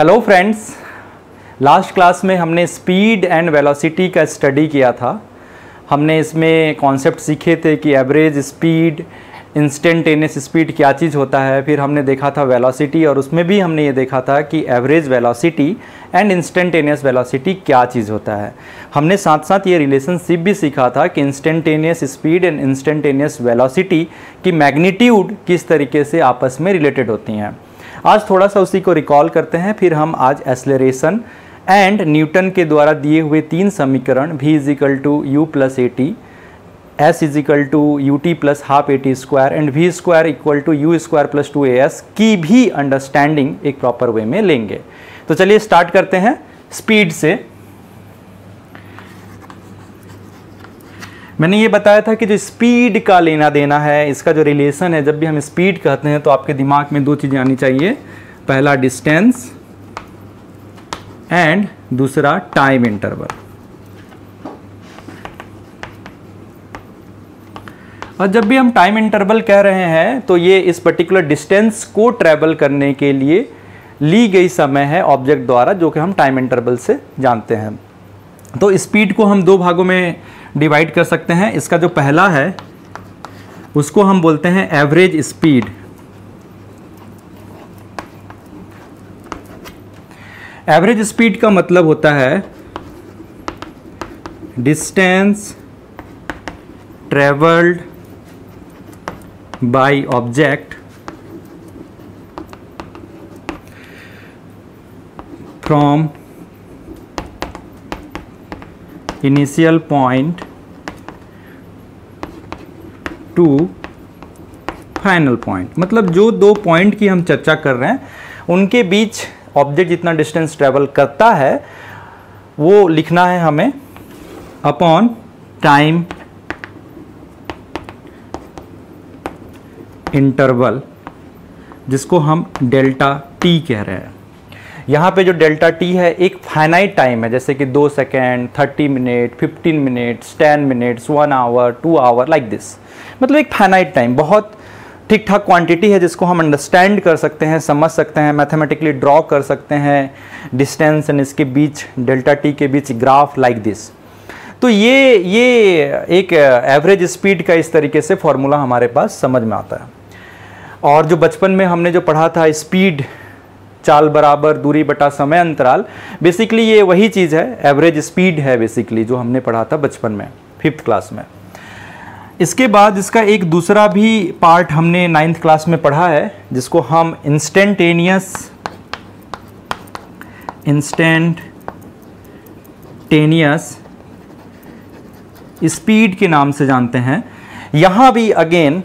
Hello friends, last class में हमने speed and velocity का स्टडी किया था। हमने इसमें कॉन्सेप्ट सीखे थे कि एवरेज स्पीड, इंस्टेंटेनियस स्पीड क्या चीज़ होता है। फिर हमने देखा था वेलोसिटी, और उसमें भी हमने ये देखा था कि average velocity and instantaneous velocity क्या चीज़ होता है। हमने साथ साथ ये रिलेशनशिप भी सीखा था कि instantaneous speed and instantaneous velocity की मैग्नीट्यूड किस तरीके से आपस में रिलेटेड होती हैं। आज थोड़ा सा उसी को रिकॉल करते हैं। फिर हम आज एक्सेलरेशन एंड न्यूटन के द्वारा दिए हुए तीन समीकरण v equal to you plus A t, s equal to U T plus half A T square and v square equal to you square plus two a s की भी understanding एक proper way में लेंगे। तो चलिए start करते हैं speed से। मैंने ये बताया था कि जो स्पीड का लेना देना है, इसका जो रिलेशन है, जब भी हम स्पीड कहते हैं तो आपके दिमाग में दो चीज़ें आनी चाहिए। पहला डिस्टेंस एंड दूसरा टाइम इंटरवल। और जब भी हम टाइम इंटरवल कह रहे हैं तो ये इस पर्टिकुलर डिस्टेंस को ट्रैवल करने के लिए ली गई समय है ऑब्जेक्ट द्वारा, जो कि हम टाइम इंटरवल से जानते हैं। तो स्पीड को हम दो भागों में डिवाइड कर सकते हैं। इसका जो पहला है उसको हम बोलते हैं एवरेज स्पीड। एवरेज स्पीड का मतलब होता है distance travelled by object from initial point to final point. मतलब जो दो पॉइंट की हम चर्चा कर रहे हैं उनके बीच ऑब्जेक्ट जितना डिस्टेंस ट्रेवल करता है वो लिखना है हमें अपॉन टाइम इंटरवल, जिसको हम डेल्टा टी कह रहे हैं। यहाँ पे जो डेल्टा टी है एक फाइनाइट टाइम है, जैसे कि 2 second, 30 minute, 15 minutes, 10 minutes, 1 hour, 2 hour, like this. मतलब एक फाइनाइट टाइम, बहुत ठीक ठाक क्वांटिटी है जिसको हम अंडरस्टैंड कर सकते हैं, समझ सकते हैं, मैथमेटिकली ड्रॉ कर सकते हैं डिस्टेंस एंड इसके बीच, डेल्टा टी के बीच ग्राफ लाइक दिस। तो ये एक एवरेज स्पीड का इस तरीके से फॉर्मूला हमारे पास समझ में आता है। और जो बचपन में हमने जो पढ़ा था स्पीड चाल बराबर दूरी बटा समय अंतराल, बेसिकली ये वही चीज़ है, एवरेज स्पीड है बेसिकली, जो हमने पढ़ा था बचपन में 5th क्लास में। इसके बाद इसका एक दूसरा भी पार्ट हमने 9th क्लास में पढ़ा है, जिसको हम इंस्टेंटेनियस स्पीड के नाम से जानते हैं। यहाँ भी again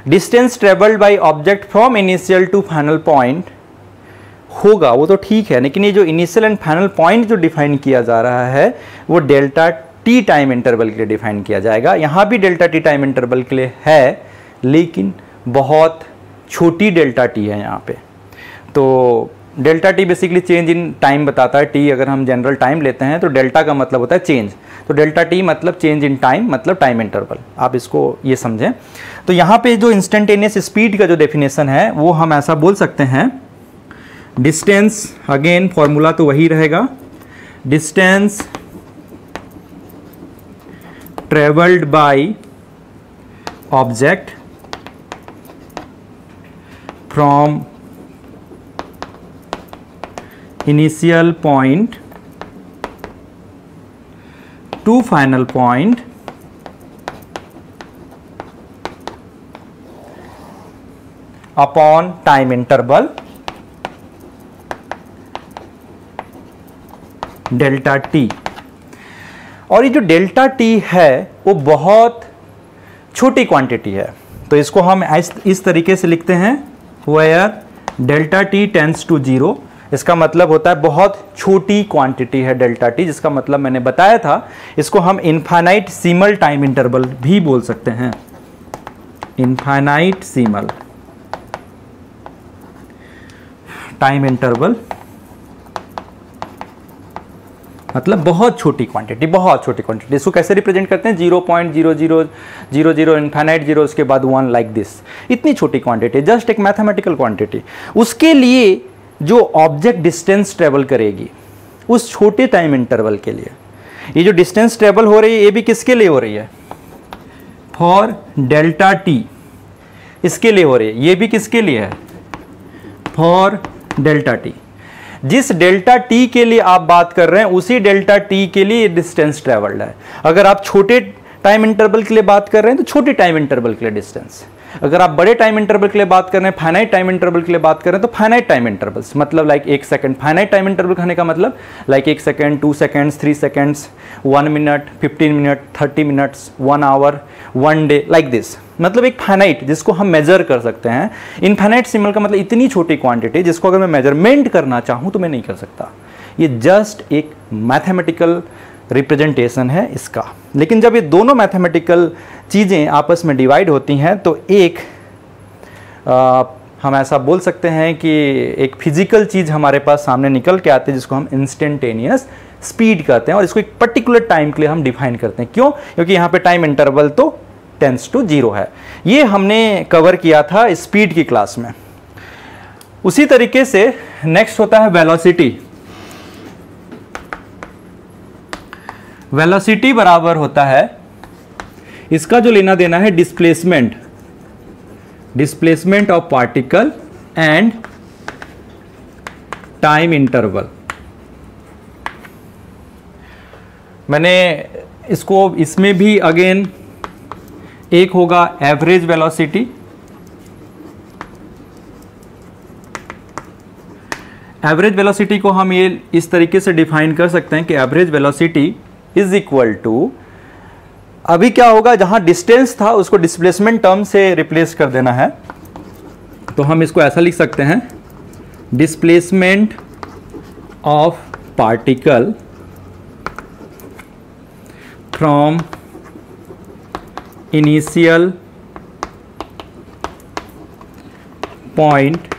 distance travelled by object from initial to final point होगा, वो तो ठीक है, लेकिन ये जो इनिशियल एंड फाइनल पॉइंट जो डिफाइन किया जा रहा है वो डेल्टा टी टाइम इंटरवल के लिए डिफाइन किया जाएगा। यहाँ भी डेल्टा टी टाइम इंटरवल के लिए है, लेकिन बहुत छोटी डेल्टा टी है यहाँ पे। तो delta T basically change in time बताता है। टी अगर हम जनरल टाइम लेते हैं तो डेल्टा का मतलब होता है चेंज, तो डेल्टा टी मतलब चेंज इन टाइम, मतलब टाइम इंटरवल। आप इसको ये समझें। तो यहाँ पे जो इंस्टेंटेनियस स्पीड का जो डेफिनेशन है वो हम ऐसा बोल सकते हैं, डिस्टेंस, अगेन फॉर्मूला तो वही रहेगा, distance travelled by object from initial point to final point upon time interval delta T. और ये जो डेल्टा टी है वो बहुत छोटी क्वांटिटी है, तो इसको हम इस तरीके से लिखते हैं, where delta T tends to 0। इसका मतलब होता है बहुत छोटी क्वांटिटी है डेल्टा टी, जिसका मतलब मैंने बताया था। इसको हम इनफाइनाइट सीमल टाइम इंटरवल भी बोल सकते हैं, इनफाइनाइट सीमल टाइम इंटरवल, मतलब बहुत छोटी क्वांटिटी, बहुत छोटी क्वांटिटी। इसको कैसे रिप्रेजेंट करते हैं, 0.0000 इनफाइनाइट जीरो, उसके बाद 1 लाइक दिस। इतनी छोटी क्वांटिटी, जस्ट एक मैथमेटिकल क्वांटिटी। उसके लिए जो ऑब्जेक्ट डिस्टेंस ट्रेवल करेगी उस छोटे टाइम इंटरवल के लिए। ये जो डिस्टेंस ट्रेवल हो रही है ये भी किसके लिए हो रही है? फॉर डेल्टा टी, इसके लिए हो रही है। ये भी किसके लिए है? For delta T. जिस डेल्टा टी के लिए आप बात कर रहे हैं उसी डेल्टा टी के लिए डिस्टेंस ट्रेवल्ड है। अगर आप छोटे टाइम इंटरवल के लिए बात कर रहे हैं तो छोटे टाइम इंटरवल के लिए डिस्टेंस, अगर आप बड़े टाइम इंटरवल के लिए बात कर रहे हैं, फाइनाइट टाइम इंटरवल के लिए बात कर रहे हैं तो फाइनाइट टाइम इंटरवल्स, मतलब like 1 second. Finite time interval कहने का मतलब like 1 second, 2 seconds, 3 seconds, 1 minute, 15 minute, 30 minutes, 1 hour, 1 day, like this. मतलब एक फाइनाइट जिसको हम मेजर कर सकते हैं। इनफाइनाइट सिंबल का मतलब इतनी छोटी क्वांटिटी जिसको अगर मैं मेजरमेंट करना चाहूँ तो मैं नहीं कर सकता। ये जस्ट एक मैथमेटिकल रिप्रेजेंटेशन है इसका। लेकिन जब ये दोनों मैथमेटिकल चीज़ें आपस में डिवाइड होती हैं तो एक हम ऐसा बोल सकते हैं कि एक फिजिकल चीज़ हमारे पास सामने निकल के आती है जिसको हम इंस्टेंटेनियस स्पीड कहते हैं, और इसको एक पर्टिकुलर टाइम के लिए हम डिफाइन करते हैं। क्यों? क्योंकि यहाँ पे टाइम इंटरवल तो टेंड्स टू 0 है। ये हमने कवर किया था स्पीड की क्लास में। उसी तरीके से नेक्स्ट होता है वेलोसिटी। वेलोसिटी बराबर होता है, इसका जो लेना देना है displacement, displacement of particle and time interval. मैंने इसको इसमें भी अगेन एक होगा एवरेज वेलोसिटी, एवरेज वेलोसिटी को हम ये इस तरीके से डिफाइन कर सकते हैं कि average velocity is equal to, अभी क्या होगा जहां डिस्टेंस था उसको डिस्प्लेसमेंट टर्म से रिप्लेस कर देना है, तो हम इसको ऐसा लिख सकते हैं displacement of particle from initial point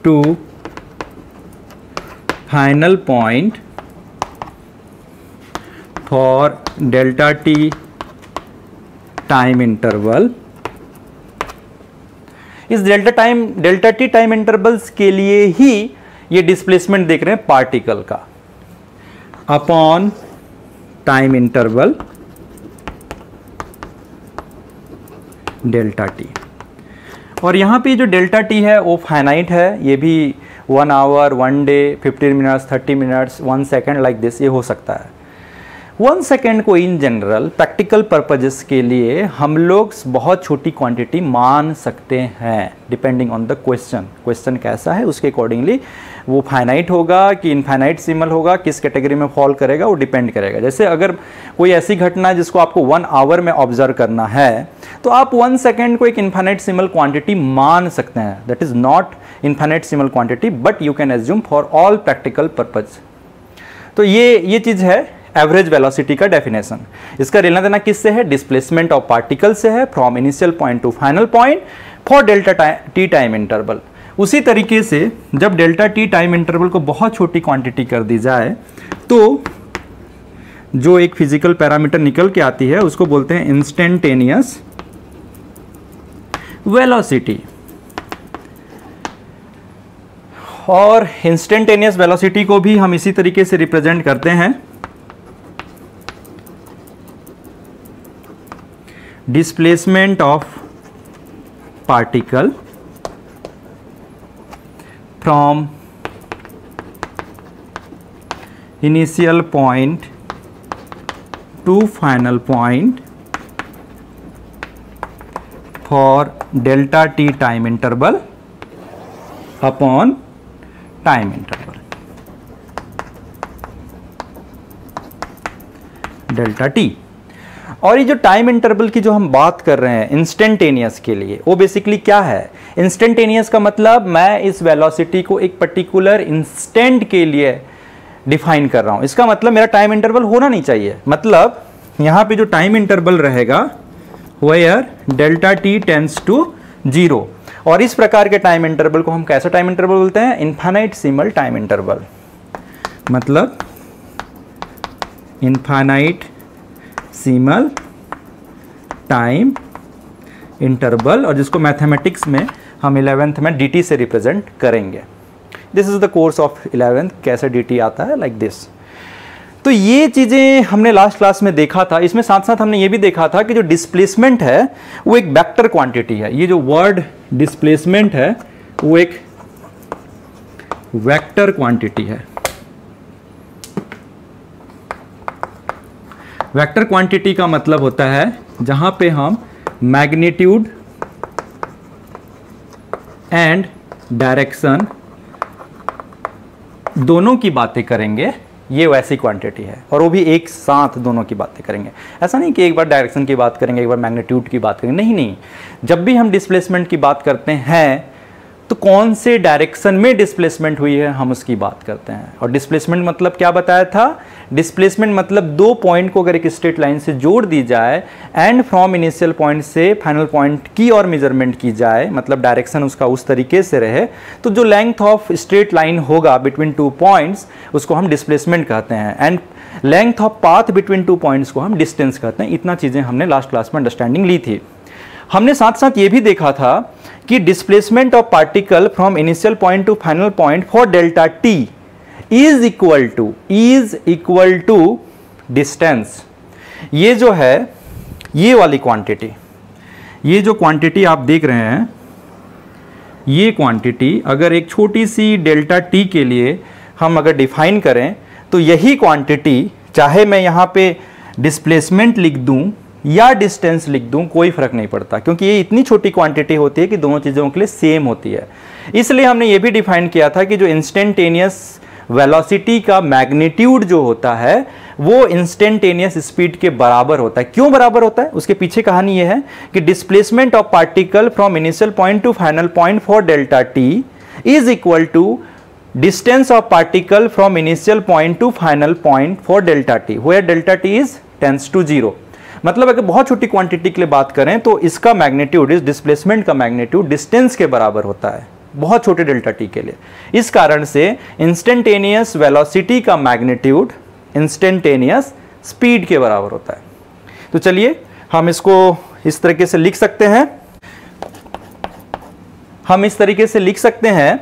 to final point for delta T time interval. इस डेल्टा टी टाइम इंटरवल्स के लिए ही ये डिस्प्लेसमेंट देख रहे हैं पार्टिकल का upon time interval delta T. और यहाँ पे जो डेल्टा टी है वो फाइनाइट है, ये भी 1 hour, 1 day, 15 minutes, 30 minutes, 1 second, like this ये हो सकता है। 1 सेकेंड को इन जनरल प्रैक्टिकल पर्पजेस के लिए हम लोग बहुत छोटी क्वांटिटी मान सकते हैं, डिपेंडिंग ऑन द क्वेश्चन कैसा है उसके अकॉर्डिंगली वो फाइनाइट होगा कि इनफाइनाइट सिमल होगा, किस कैटेगरी में फॉल करेगा वो डिपेंड करेगा। जैसे अगर कोई ऐसी घटना है जिसको आपको 1 आवर में ऑब्जर्व करना है तो आप 1 सेकेंड को एक इनफाइनाइट सिमल क्वांटिटी मान सकते हैं। दैट इज नॉट इनफाइनाइट सिमल quantity but you can assume for all practical purpose. तो ये चीज़ है एवरेज वेलोसिटी का डेफिनेशन। इसका लेना देना किससे है? डिस्प्लेसमेंट ऑफ पार्टिकल से है from initial point to final point for delta T time interval. उसी तरीके से जब डेल्टा टी टाइम इंटरवल को बहुत छोटी क्वांटिटी कर दी जाए तो जो एक फिजिकल पैरामीटर निकल के आती है उसको बोलते हैं इंस्टेंटेनियस वेलोसिटी। और इंस्टेंटेनियस वेलोसिटी को भी हम इसी तरीके से रिप्रेजेंट करते हैं displacement of particle from initial point to final point for delta T time interval upon time interval delta T. और ये जो टाइम इंटरवल की जो हम बात कर रहे हैं इंस्टेंटेनियस के लिए, वो बेसिकली क्या है? इंस्टेंटेनियस का मतलब मैं इस वेलोसिटी को एक पर्टिकुलर इंस्टेंट के लिए डिफाइन कर रहा हूं। इसका मतलब मेरा टाइम इंटरवल होना नहीं चाहिए, मतलब यहां पे जो टाइम इंटरवल रहेगा where delta T tends to 0। और इस प्रकार के टाइम इंटरवल को हम कैसा टाइम इंटरवल बोलते हैं? इनफाइनाइट सिमल टाइम इंटरवल। मतलब इनफाइनाइट सिमल टाइम इंटरवल, और जिसको मैथमेटिक्स में हम 11th में dt से रिप्रेजेंट करेंगे। This is the course of 11th, कैसे dt आता है लाइक दिस। तो ये चीज़ें हमने लास्ट क्लास में देखा था। इसमें साथ साथ हमने ये भी देखा था कि जो डिस्प्लेसमेंट है वो एक वेक्टर क्वांटिटी है। ये जो वर्ड डिस्प्लेसमेंट है वो एक वेक्टर क्वांटिटी है। वेक्टर क्वांटिटी का मतलब होता है जहां पे हम मैग्नीट्यूड एंड डायरेक्शन दोनों की बातें करेंगे, ये वैसी क्वांटिटी है। और वो भी एक साथ दोनों की बातें करेंगे। ऐसा नहीं कि एक बार डायरेक्शन की बात करेंगे, एक बार मैग्नीट्यूड की बात करेंगे, नहीं नहीं। जब भी हम डिस्प्लेसमेंट की बात करते हैं तो कौन से डायरेक्शन में डिस्प्लेसमेंट हुई है हम उसकी बात करते हैं। और डिस्प्लेसमेंट मतलब क्या बताया था? डिस्प्लेसमेंट मतलब दो पॉइंट को अगर एक स्ट्रेट लाइन से जोड़ दी जाए एंड फ्रॉम इनिशियल पॉइंट से फाइनल पॉइंट की और मेजरमेंट की जाए, मतलब डायरेक्शन उसका उस तरीके से रहे, तो जो लेंथ ऑफ स्ट्रेट लाइन होगा बिटवीन टू पॉइंट्स उसको हम डिस्प्लेसमेंट कहते हैं। And length of path between two points को हम डिस्टेंस कहते हैं। इतना चीज़ें हमने लास्ट क्लास में अंडरस्टैंडिंग ली थी। हमने साथ साथ ये भी देखा था कि displacement of particle from initial point to final point for delta T is equal to distance. ये जो है ये वाली क्वांटिटी, ये जो क्वांटिटी आप देख रहे हैं, ये क्वांटिटी अगर एक छोटी सी डेल्टा टी के लिए हम अगर डिफाइन करें तो यही क्वांटिटी, चाहे मैं यहाँ पे डिस्प्लेसमेंट लिख दूं या डिस्टेंस लिख दूं, कोई फर्क नहीं पड़ता, क्योंकि ये इतनी छोटी क्वांटिटी होती है कि दोनों चीज़ों के लिए सेम होती है। इसलिए हमने ये भी डिफाइन किया था कि जो इंस्टेंटेनियस वेलोसिटी का मैग्नीट्यूड जो होता है वो इंस्टेंटेनियस स्पीड के बराबर होता है। क्यों बराबर होता है? उसके पीछे कहानी ये है कि displacement of particle from initial point to final point for delta T is equal to distance of particle from initial point to final point for delta T, where delta T is tends to 0। मतलब अगर बहुत छोटी quantity के लिए बात करें तो इसका मैग्नीट्यूड, इस डिस्प्लेसमेंट का मैग्नीट्यूड डिस्टेंस के बराबर होता है, बहुत छोटे डेल्टा टी के लिए। इस कारण से इंस्टेंटेनियस वेलोसिटी का मैग्नीट्यूड इंस्टेंटेनियस स्पीड के बराबर होता है। तो चलिए हम इसको इस तरीके से लिख सकते हैं। हम इस तरीके से लिख सकते हैं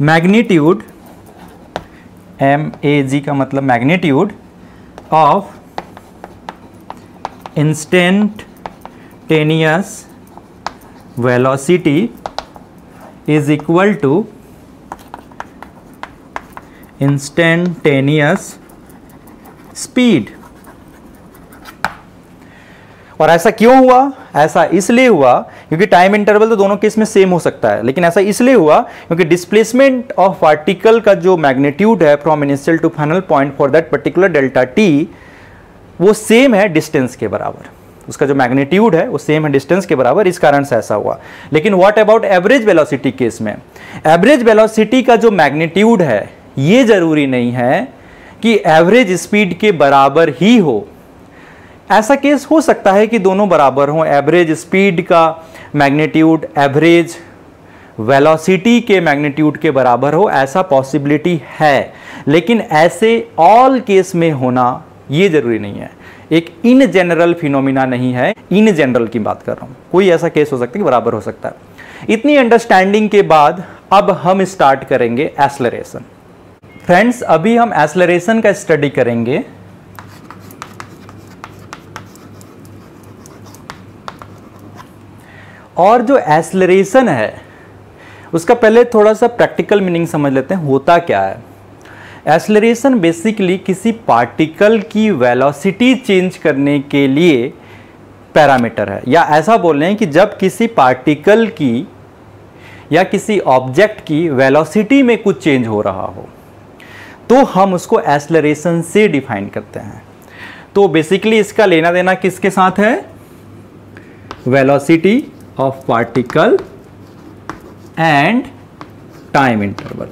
मैग्नीट्यूड, MAG का मतलब magnitude of instantaneous velocity is equal to instantaneous speed। और ऐसा क्यों हुआ? ऐसा इसलिए हुआ क्योंकि टाइम इंटरवल तो दोनों केस में सेम हो सकता है, लेकिन ऐसा इसलिए हुआ क्योंकि डिस्प्लेसमेंट ऑफ पार्टिकल का जो मैग्नीट्यूड है from initial to final point for that particular delta T वो सेम है डिस्टेंस के बराबर। उसका जो मैग्नीट्यूड है वो सेम है डिस्टेंस के बराबर, इस कारण से ऐसा हुआ। लेकिन what about average velocity case में? एवरेज वेलोसिटी का जो मैग्नीट्यूड है ये जरूरी नहीं है कि एवरेज स्पीड के बराबर ही हो। ऐसा केस हो सकता है कि दोनों बराबर हों, एवरेज स्पीड का मैग्नीट्यूड एवरेज वेलोसिटी के मैग्नीट्यूड के बराबर हो, ऐसा पॉसिबिलिटी है। लेकिन ऐसे ऑल केस में होना ये जरूरी नहीं है, एक इन जनरल फिनोमिना नहीं है। इन जनरल की बात कर रहा हूं, कोई ऐसा केस हो सकता है कि बराबर हो सकता है। इतनी अंडरस्टैंडिंग के बाद अब हम स्टार्ट करेंगे एक्सेलरेशन। फ्रेंड्स, अभी हम एक्सेलरेशन का स्टडी करेंगे। और जो एक्सेलरेशन है उसका पहले थोड़ा सा प्रैक्टिकल मीनिंग समझ लेते हैं, होता क्या है। एक्सेलरेशन बेसिकली किसी पार्टिकल की वेलोसिटी चेंज करने के लिए पैरामीटर है, या ऐसा बोल रहे हैं कि जब किसी पार्टिकल की या किसी ऑब्जेक्ट की वेलोसिटी में कुछ चेंज हो रहा हो तो हम उसको एक्सेलरेशन से डिफाइन करते हैं। तो बेसिकली इसका लेना देना किसके साथ है? Velocity of particle and time interval.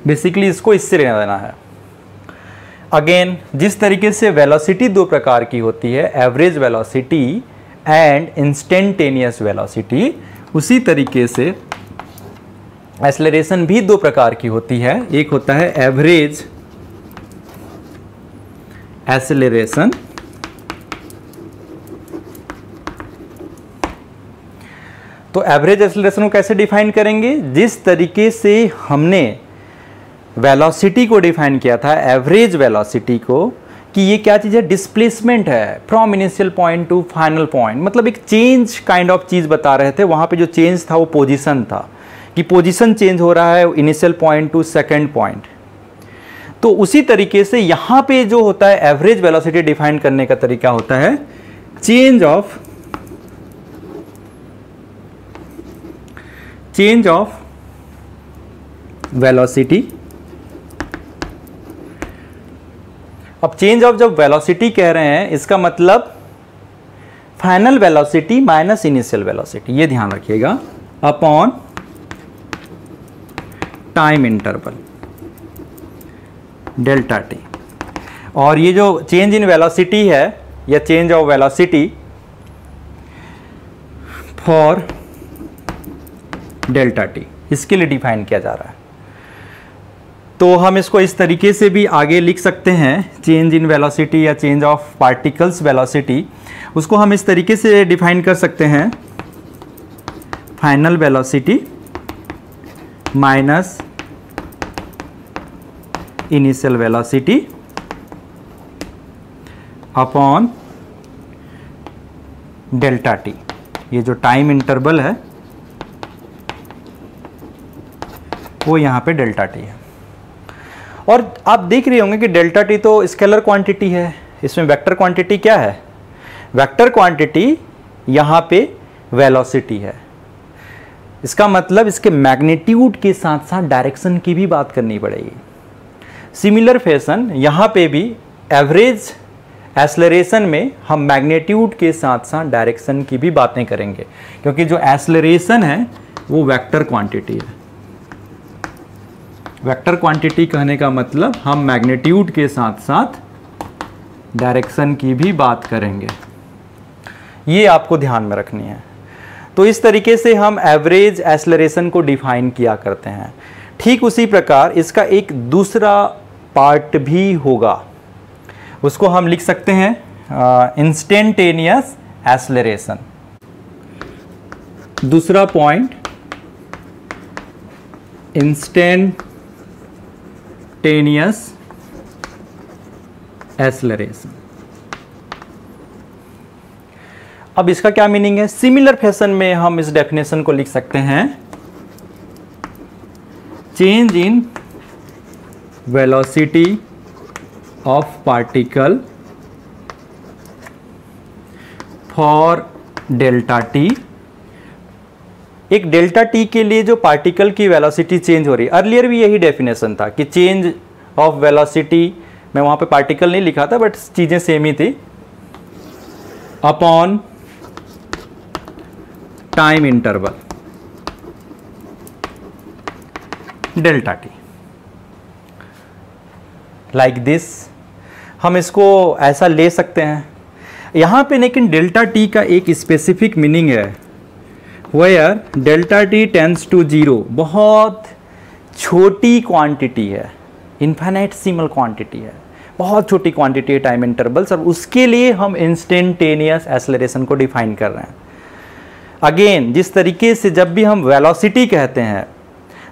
Basically इसको इससे लेना देना है। अगेन, जिस तरीके से वेलोसिटी दो प्रकार की होती है, average velocity and instantaneous velocity, उसी तरीके से एक्सेलरेशन भी दो प्रकार की होती है। एक होता है एवरेज एक्सेलरेशन, तो एवरेज एक्सेलरेशन को कैसे डिफाइन करेंगे? जिस तरीके से हमने वेलोसिटी को डिफाइन किया था, एवरेज वेलोसिटी को, कि ये क्या चीज़ है? डिस्प्लेसमेंट है from initial point to final point, मतलब एक चेंज काइंड ऑफ चीज़ बता रहे थे। वहाँ पे जो चेंज था वो पोजीशन था, कि पोजीशन चेंज हो रहा है initial point to second point. तो उसी तरीके से यहाँ पे जो होता है एवरेज वेलोसिटी डिफाइन करने का तरीका होता है चेंज ऑफ वेलोसिटी। अब चेंज ऑफ जब वेलोसिटी कह रहे हैं, इसका मतलब final velocity minus initial velocity, ये ध्यान रखिएगा, upon time interval delta T. और ये जो चेंज इन वेलोसिटी है या change of velocity for delta T, इसके लिए डिफाइन किया जा रहा है। तो हम इसको इस तरीके से भी आगे लिख सकते हैं, चेंज इन वेलोसिटी या चेंज ऑफ पार्टिकल्स वेलोसिटी, उसको हम इस तरीके से डिफाइन कर सकते हैं, final velocity minus initial velocity upon delta T. ये जो टाइम इंटरवल है वो यहाँ पे डेल्टा टी है। और आप देख रहे होंगे कि डेल्टा टी तो स्केलर क्वांटिटी है, इसमें वेक्टर क्वांटिटी क्या है? वेक्टर क्वांटिटी यहाँ पे वेलोसिटी है। इसका मतलब इसके मैग्नीट्यूड के साथ साथ डायरेक्शन की भी बात करनी पड़ेगी। सिमिलर फैशन यहाँ पे भी एवरेज एक्सेलरेशन में हम मैग्नीट्यूड के साथ साथ डायरेक्शन की भी बातें करेंगे, क्योंकि जो एक्सेलरेशन है वो वेक्टर क्वांटिटी है। वेक्टर क्वांटिटी कहने का मतलब हम मैग्नीट्यूड के साथ साथ डायरेक्शन की भी बात करेंगे, ये आपको ध्यान में रखनी है। तो इस तरीके से हम एवरेज एक्सेलरेशन को डिफाइन किया करते हैं। ठीक उसी प्रकार इसका एक दूसरा पार्ट भी होगा, उसको हम लिख सकते हैं इंस्टेंटेनियस एक्सेलरेशन। दूसरा पॉइंट इंस्टेंटेनियस एक्सेलरेशन। अब इसका क्या मीनिंग है? सिमिलर फैशन में हम इस डेफिनेशन को लिख सकते हैं, change in velocity of particle for delta T. एक डेल्टा टी के लिए जो पार्टिकल की वेलोसिटी चेंज हो रही है, अर्लियर भी यही डेफिनेशन था कि चेंज ऑफ वेलोसिटी, मैं वहां पे पार्टिकल नहीं लिखा था बट चीजें सेम ही थी, upon time interval delta T, like this. हम इसको ऐसा ले सकते हैं यहाँ पे, लेकिन डेल्टा टी का एक स्पेसिफिक मीनिंग है, where delta T tends to zero. बहुत छोटी क्वांटिटी है, इनफाइनाइटेसिमल क्वांटिटी है, बहुत छोटी क्वांटिटी है टाइम इंटरवल्स, और उसके लिए हम इंस्टेंटेनियस एक्सेलरेशन को डिफाइन कर रहे हैं। अगेन जिस तरीके से जब भी हम वेलोसिटी कहते हैं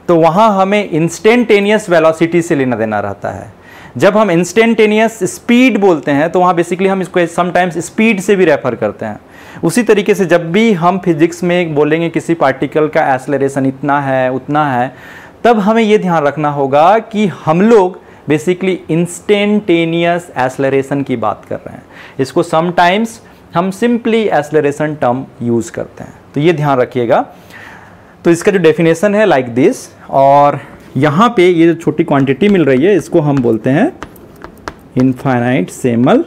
तो वहाँ हमें इंस्टेंटेनियस वेलोसिटी से लेना देना रहता है। जब हम इंस्टेंटेनियस स्पीड बोलते हैं तो वहाँ बेसिकली हम इसको समटाइम्स स्पीड से भी रेफर करते हैं। उसी तरीके से जब भी हम फिजिक्स में बोलेंगे किसी पार्टिकल का एक्सेलरेशन इतना है उतना है, तब हमें ये ध्यान रखना होगा कि हम लोग बेसिकली इंस्टेंटेनियस एक्सेलरेशन की बात कर रहे हैं। इसको समटाइम्स हम सिंपली एक्सेलरेशन टर्म यूज़ करते हैं, तो ये ध्यान रखिएगा। तो इसका जो डेफिनेशन है लाइक दिस, और यहाँ पे ये जो छोटी क्वांटिटी मिल रही है इसको हम बोलते हैं इनफाइनाइटेसिमल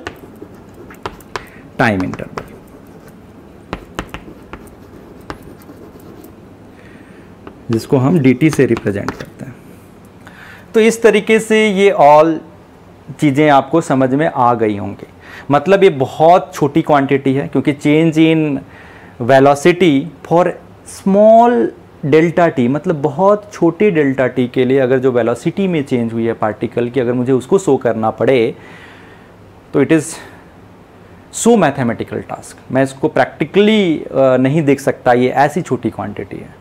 टाइम इंटरवल। जिसको हम dt से रिप्रेजेंट करते हैं। तो इस तरीके से ये ऑल चीज़ें आपको समझ में आ गई होंगी। मतलब ये बहुत छोटी क्वांटिटी है, क्योंकि change in velocity for small delta T, मतलब बहुत छोटे डेल्टा टी के लिए अगर जो वेलोसिटी में चेंज हुई है पार्टिकल की, अगर मुझे उसको शो करना पड़े तो it is so mathematical task, मैं इसको प्रैक्टिकली नहीं देख सकता, ये ऐसी छोटी क्वांटिटी है।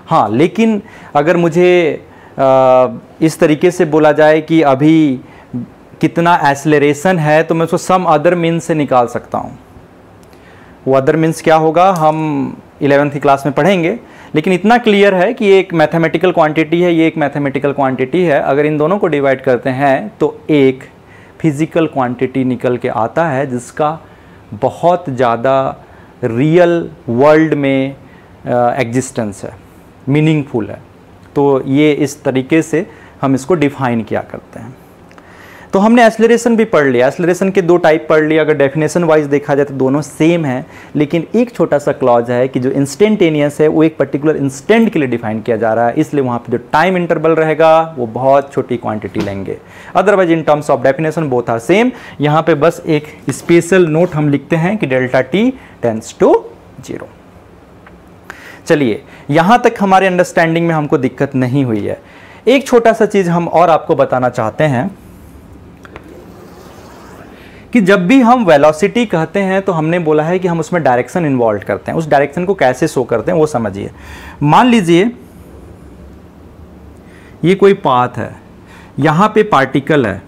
हाँ, लेकिन अगर मुझे इस तरीके से बोला जाए कि अभी कितना एक्सेलरेशन है, तो मैं उसको सम अदर मीन्स से निकाल सकता हूँ। वो अदर मीन्स क्या होगा हम 11वीं की क्लास में पढ़ेंगे, लेकिन इतना क्लियर है कि ये एक मैथमेटिकल क्वांटिटी है, ये एक मैथमेटिकल क्वांटिटी है। अगर इन दोनों को डिवाइड करते हैं तो एक फिजिकल क्वांटिटी निकल के आता है जिसका बहुत ज़्यादा रियल वर्ल्ड में एग्जिस्टेंस है, मीनिंगफुल है। तो ये इस तरीके से हम इसको डिफाइन किया करते हैं। तो हमने एक्सेलरेशन भी पढ़ लिया, एक्सेलरेशन के दो टाइप पढ़ लिया। अगर डेफिनेशन वाइज देखा जाए तो दोनों सेम है, लेकिन एक छोटा सा क्लॉज है कि जो इंस्टेंटेनियस है वो एक पर्टिकुलर इंस्टेंट के लिए डिफाइन किया जा रहा है, इसलिए वहाँ पे जो टाइम इंटरवल रहेगा वो बहुत छोटी क्वांटिटी लेंगे। Otherwise in terms of definition both are same. यहाँ पे बस एक स्पेशल नोट हम लिखते हैं कि डेल्टा टी टेंड्स टू 0। चलिए, यहाँ तक हमारे अंडरस्टैंडिंग में हमको दिक्कत नहीं हुई है। एक छोटा सा चीज़ हम और आपको बताना चाहते हैं कि जब भी हम वेलोसिटी कहते हैं तो हमने बोला है कि हम उसमें डायरेक्शन इन्वॉल्व करते हैं। उस डायरेक्शन को कैसे शो करते हैं वो समझिए। मान लीजिए ये कोई पाथ है, यहाँ पे पार्टिकल है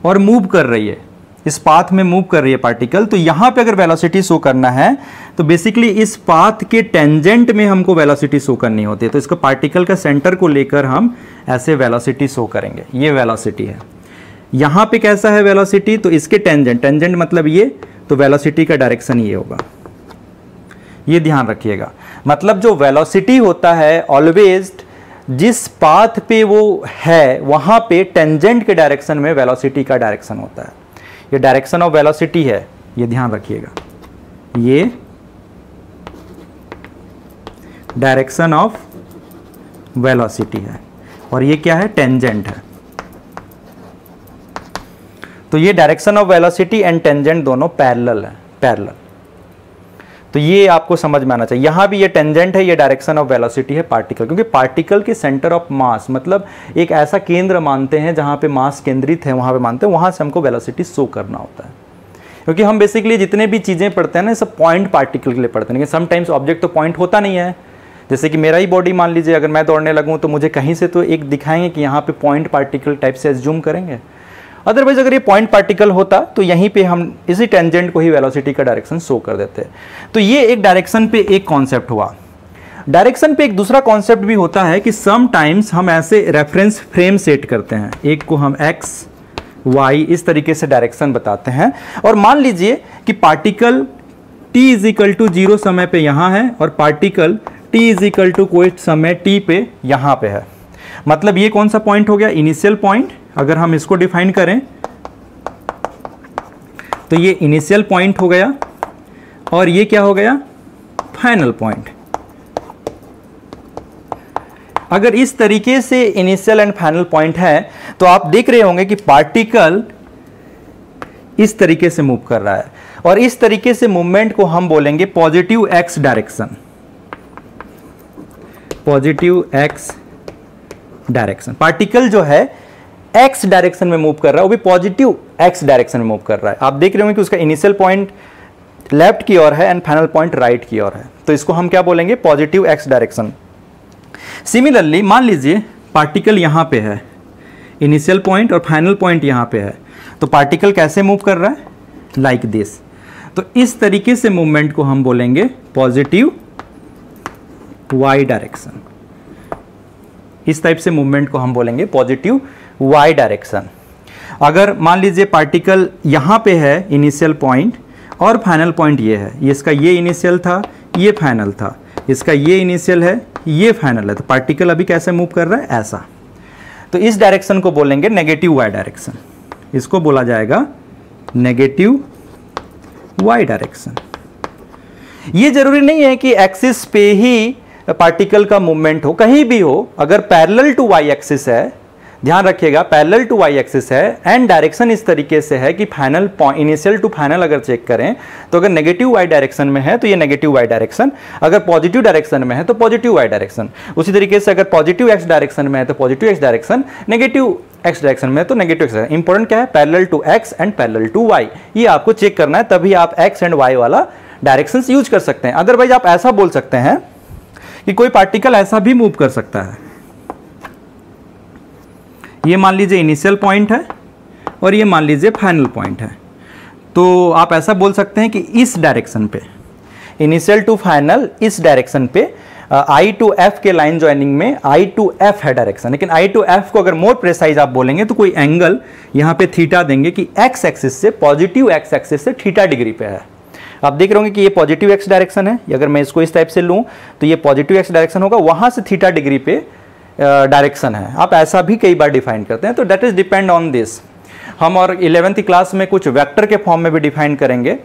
और मूव कर रही है, इस पाथ में मूव कर रही है पार्टिकल। तो यहाँ पे अगर वेलोसिटी शो करना है तो बेसिकली इस पाथ के टेंजेंट में हमको वेलोसिटी शो करनी होती है। तो इसको पार्टिकल का सेंटर को लेकर हम ऐसे वेलोसिटी शो करेंगे। ये वेलोसिटी है, यहाँ पे कैसा है वेलोसिटी, तो इसके टेंजेंट, टेंजेंट मतलब ये, तो वेलोसिटी का डायरेक्शन ये होगा। ये ध्यान रखिएगा, मतलब जो वेलोसिटी होता है ऑलवेज जिस पाथ पे वो है वहाँ पे टेंजेंट के डायरेक्शन में वेलोसिटी का डायरेक्शन होता है। ये डायरेक्शन ऑफ वेलोसिटी है, ये ध्यान रखिएगा। ये डायरेक्शन ऑफ वेलोसिटी है और ये क्या है, टेंजेंट है। तो ये direction of velocity and tangent दोनों पैरेलल है, पैरेलल। तो ये आपको समझ में आना चाहिए। यहाँ भी ये टेंजेंट है, ये डायरेक्शन ऑफ वेलोसिटी है पार्टिकल, क्योंकि पार्टिकल के सेंटर ऑफ मास मतलब एक ऐसा केंद्र मानते हैं जहाँ पे मास केंद्रित है, वहाँ पे मानते हैं, वहाँ से हमको वेलोसिटी शो करना होता है। क्योंकि हम बेसिकली जितने भी चीज़ें पढ़ते हैं ना, सब पॉइंट पार्टिकल के लिए पढ़ते हैं, लेकिन समटाइम्स ऑब्जेक्ट तो पॉइंट होता नहीं है। जैसे कि मेरा ही बॉडी मान लीजिए, अगर मैं दौड़ने लगूँ तो मुझे कहीं से तो एक दिखाएंगे कि यहाँ पे पॉइंट पार्टिकल टाइप से एज्यूम करेंगे। अदरवाइज अगर ये पॉइंट पार्टिकल होता तो यहीं पे हम इसी टेंजेंट को ही वेलोसिटी का डायरेक्शन शो कर देते। तो ये एक डायरेक्शन पे एक कॉन्सेप्ट हुआ। डायरेक्शन पे एक दूसरा कॉन्सेप्ट भी होता है कि समटाइम्स हम ऐसे रेफरेंस फ्रेम सेट करते हैं, एक को हम एक्स वाई इस तरीके से डायरेक्शन बताते हैं। और मान लीजिए कि पार्टिकल t = 0 समय पे यहाँ है और पार्टिकल t = कोई समय t पे यहाँ पे है। मतलब ये कौन सा पॉइंट हो गया, इनिशियल पॉइंट। अगर हम इसको डिफाइन करें तो ये इनिशियल पॉइंट हो गया और ये क्या हो गया, फाइनल पॉइंट। अगर इस तरीके से इनिशियल एंड फाइनल पॉइंट है तो आप देख रहे होंगे कि पार्टिकल इस तरीके से मूव कर रहा है और इस तरीके से मूवमेंट को हम बोलेंगे positive X direction, positive X direction. Particle जो है एक्स डायरेक्शन में मूव कर रहा है, वो भी पॉजिटिव एक्स डायरेक्शन में मूव कर रहा है। आप देख रहे होंगे कि उसका इनिशियल पॉइंट लेफ्ट की ओर है एंड फाइनल पॉइंट राइट की ओर है, तो इसको हम क्या बोलेंगे, पॉजिटिव एक्स डायरेक्शन। सिमिलरली मान लीजिए पार्टिकल यहाँ पे है, इनिशियल पॉइंट और फाइनल पॉइंट यहाँ पे है, तो पार्टिकल कैसे मूव कर रहा है, लाइक दिस। तो इस तरीके से मूवमेंट को हम बोलेंगे पॉजिटिव वाई डायरेक्शन। इस टाइप से मूवमेंट को हम बोलेंगे पॉजिटिव वाई डायरेक्शन। अगर मान लीजिए पार्टिकल यहाँ पे है इनिशियल पॉइंट और फाइनल पॉइंट ये है, ये इसका ये इनिशियल था, ये फाइनल था, इसका ये इनिशियल है, ये फाइनल है, तो पार्टिकल अभी कैसे मूव कर रहा है, ऐसा। तो इस डायरेक्शन को बोलेंगे नेगेटिव वाई डायरेक्शन, इसको बोला जाएगा नेगेटिव वाई डायरेक्शन। ये जरूरी नहीं है कि एक्सिस पे ही पार्टिकल का मूवमेंट हो, कहीं भी हो। अगर पैरेलल टू वाई एक्सिस है ध्यान रखिएगा पैरेलल टू वाई एक्सिस है एंड डायरेक्शन इस तरीके से है कि फाइनल इनिशियल टू फाइनल अगर चेक करें तो अगर नेगेटिव वाई डायरेक्शन में है तो ये नेगेटिव वाई डायरेक्शन, अगर पॉजिटिव डायरेक्शन में है तो पॉजिटिव वाई डायरेक्शन। उसी तरीके से अगर पॉजिटिव एक्स डायरेक्शन में है तो positive X direction, negative X direction में है तो नेगेटिव एक्स। इंपॉर्टेंट क्या है, parallel to X and parallel to Y, ये आपको चेक करना है, तभी आप एक्स एंड वाई वाला डायरेक्शंस यूज कर सकते हैं। अदरवाइज आप ऐसा बोल सकते हैं कि कोई पार्टिकल ऐसा भी मूव कर सकता है। ये मान लीजिए इनिशियल पॉइंट है और ये मान लीजिए फाइनल पॉइंट है, तो आप ऐसा बोल सकते हैं कि इस डायरेक्शन पे, इनिशियल टू फाइनल इस डायरेक्शन पे आई टू एफ के लाइन ज्वाइनिंग में आई टू एफ है डायरेक्शन। लेकिन आई टू एफ को अगर मोर प्रेसाइज आप बोलेंगे तो कोई एंगल यहाँ पे थीटा देंगे कि एक्स एक्सिस से, पॉजिटिव एक्स एक्सिस से थीटा डिग्री पे है। आप देख रहे होंगे कि ये पॉजिटिव एक्स डायरेक्शन है, अगर मैं इसको इस टाइप से लूँ तो ये पॉजिटिव एक्स डायरेक्शन होगा, वहाँ से थीटा डिग्री पे डायरेक्शन है। आप ऐसा भी कई बार डिफाइन करते हैं, तो that is depend on this. हम और 11वीं क्लास में कुछ वेक्टर के फॉर्म में भी डिफाइन करेंगे,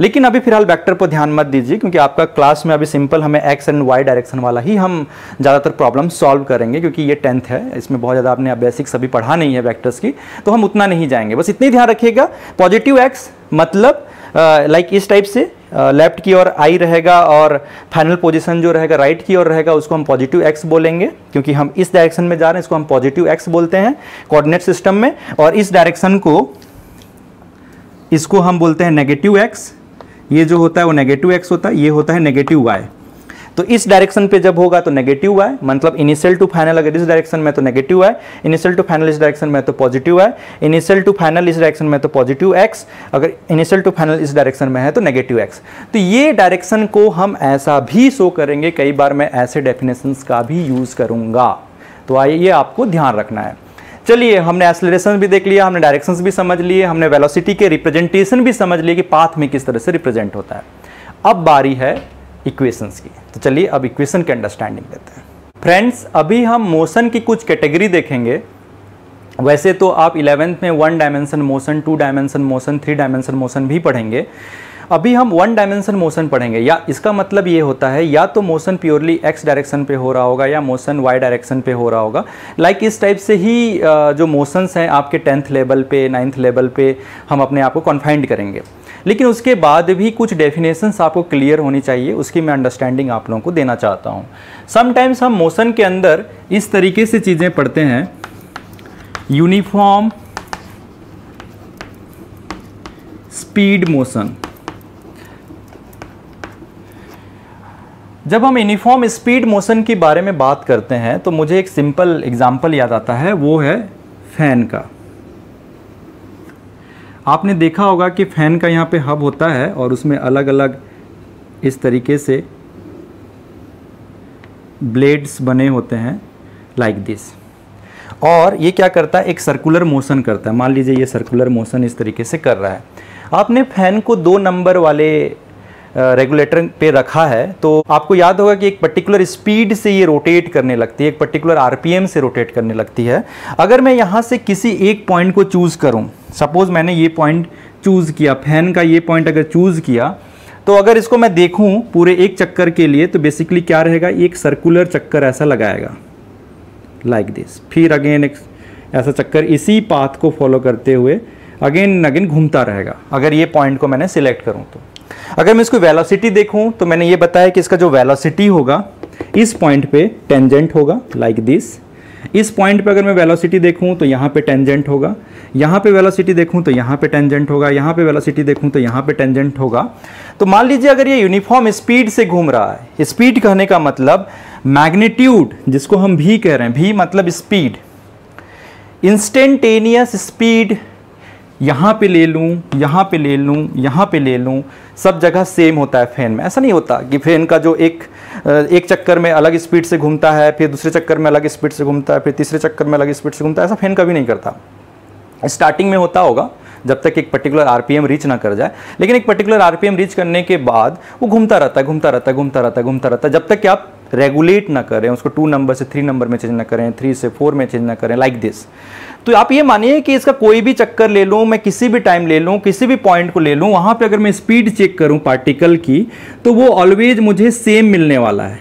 लेकिन अभी फिलहाल वेक्टर पर ध्यान मत दीजिए, क्योंकि आपका क्लास में अभी सिंपल हमें एक्स एंड वाई डायरेक्शन वाला ही हम ज़्यादातर प्रॉब्लम सॉल्व करेंगे, क्योंकि ये 10th है, इसमें बहुत ज़्यादा आपने बेसिक्स अभी पढ़ा नहीं है वेक्टर्स की, तो हम उतना नहीं जाएंगे। बस इतनी ध्यान रखिएगा, पॉजिटिव एक्स मतलब लाइक इस टाइप से लेफ्ट की ओर आई रहेगा और फाइनल पोजीशन जो रहेगा राइट की ओर रहेगा, उसको हम पॉजिटिव एक्स बोलेंगे, क्योंकि हम इस डायरेक्शन में जा रहे हैं, इसको हम पॉजिटिव एक्स बोलते हैं कोऑर्डिनेट सिस्टम में। और इस डायरेक्शन को, इसको हम बोलते हैं नेगेटिव एक्स, ये जो होता है वो नेगेटिव एक्स होता है, ये होता है नेगेटिव वाई। तो इस डायरेक्शन पे जब होगा तो नेगेटिव वाई, मतलब इनिशियल टू फाइनल अगर इस डायरेक्शन में तो negative Y, initial to final इस डायरेक्शन में तो positive Y, initial to final इस डायरेक्शन में तो पॉजिटिव एक्स, अगर इनिशियल टू फाइनल इस डायरेक्शन में है तो नेगेटिव एक्स। तो ये डायरेक्शन को हम ऐसा भी शो करेंगे, कई बार मैं ऐसे डेफिनेशंस का भी यूज करूंगा, तो आइए ये आपको ध्यान रखना है। चलिए, हमने एक्सेलरेशन भी देख लिया, हमने डायरेक्शंस भी समझ लिए, हमने वेलोसिटी के रिप्रेजेंटेशन भी समझ लिए कि पाथ में किस तरह से रिप्रेजेंट होता है। अब बारी है इक्वेशंस की, तो चलिए अब इक्वेशन की अंडरस्टैंडिंग देते हैं। फ्रेंड्स, अभी हम मोशन की कुछ कैटेगरी देखेंगे। वैसे तो आप 11th में 1 dimension motion, 2 dimension motion, 3 dimension motion भी पढ़ेंगे। अभी हम 1 डायमेंशन मोशन पढ़ेंगे, या इसका मतलब ये होता है या तो मोशन प्योरली एक्स डायरेक्शन पे हो रहा होगा या मोशन वाई डायरेक्शन पे हो रहा होगा। लाइक इस टाइप से ही जो मोशंस हैं आपके 10th लेवल पे, 9th लेवल पे हम अपने आप को कॉन्फाइंड करेंगे। लेकिन उसके बाद भी कुछ डेफिनेशंस आपको क्लियर होनी चाहिए, उसकी मैं अंडरस्टैंडिंग आप लोगों को देना चाहता हूँ। समटाइम्स हम मोशन के अंदर इस तरीके से चीज़ें पढ़ते हैं, यूनिफॉर्म स्पीड मोशन। जब हम यूनिफॉर्म स्पीड मोशन के बारे में बात करते हैं तो मुझे एक सिंपल एग्जांपल याद आता है, वो है फैन का। आपने देखा होगा कि फैन का यहाँ पे हब होता है और उसमें अलग अलग इस तरीके से ब्लेड्स बने होते हैं लाइक दिस, और ये क्या करता है, एक सर्कुलर मोशन करता है। मान लीजिए ये सर्कुलर मोशन इस तरीके से कर रहा है। आपने फैन को 2 नंबर वाले रेगुलेटर पे रखा है, तो आपको याद होगा कि एक पर्टिकुलर स्पीड से ये रोटेट करने लगती है, एक पर्टिकुलर आरपीएम से रोटेट करने लगती है। अगर मैं यहाँ से किसी एक पॉइंट को चूज़ करूँ, सपोज मैंने ये पॉइंट चूज़ किया, फैन का ये पॉइंट अगर चूज़ किया, तो अगर इसको मैं देखूँ पूरे एक चक्कर के लिए, तो बेसिकली क्या रहेगा, एक सर्कुलर चक्कर ऐसा लगाएगा लाइक दिस, फिर अगेन एक ऐसा चक्कर इसी पाथ को फॉलो करते हुए अगेन अगेन घूमता रहेगा। अगर ये पॉइंट को मैंने सिलेक्ट करूँ तो अगर मैं इसको वेलोसिटी देखूं तो मैंने ये बताया कि इसका जो वेलोसिटी होगा इस पॉइंट पे टेंजेंट होगा लाइक दिस। इस पॉइंट पे अगर मैं वेलोसिटी देखूं तो यहाँ पे टेंजेंट होगा, यहाँ पे वेलोसिटी देखूं तो यहाँ पे टेंजेंट होगा, यहाँ पे वेलोसिटी देखूं तो यहाँ पे टेंजेंट होगा। तो मान लीजिए अगर ये यूनिफॉर्म स्पीड से घूम रहा है, स्पीड कहने का मतलब मैग्नीट्यूड, जिसको हम भी कह रहे हैं, भी मतलब स्पीड, इंस्टेंटेनियस स्पीड यहाँ पे ले लूँ, यहाँ पे ले लूँ, यहाँ पे ले लूँ, सब जगह सेम होता है फैन में। ऐसा नहीं होता कि फैन का जो एक चक्कर में अलग स्पीड से घूमता है, फिर दूसरे चक्कर में अलग स्पीड से घूमता है, फिर तीसरे चक्कर में अलग स्पीड से घूमता है, ऐसा फैन कभी नहीं करता। स्टार्टिंग में होता होगा जब तक एक पर्टिकुलर आरपीएम रीच ना कर जाए, लेकिन एक पर्टिकुलर आरपीएम रीच करने के बाद वो घूमता रहता है, घूमता रहता है, घूमता रहता है, घूमता रहता है, जब तक कि आप रेगुलेट ना करें उसको, 2 नंबर से 3 नंबर में चेंज ना करें, 3 से 4 में चेंज ना करें, लाइक दिस। तो आप ये मानिए कि इसका कोई भी चक्कर ले लूँ, मैं किसी भी टाइम ले लूँ, किसी भी पॉइंट को ले लूँ, वहाँ पे अगर मैं स्पीड चेक करूँ पार्टिकल की, तो वो ऑलवेज मुझे सेम मिलने वाला है।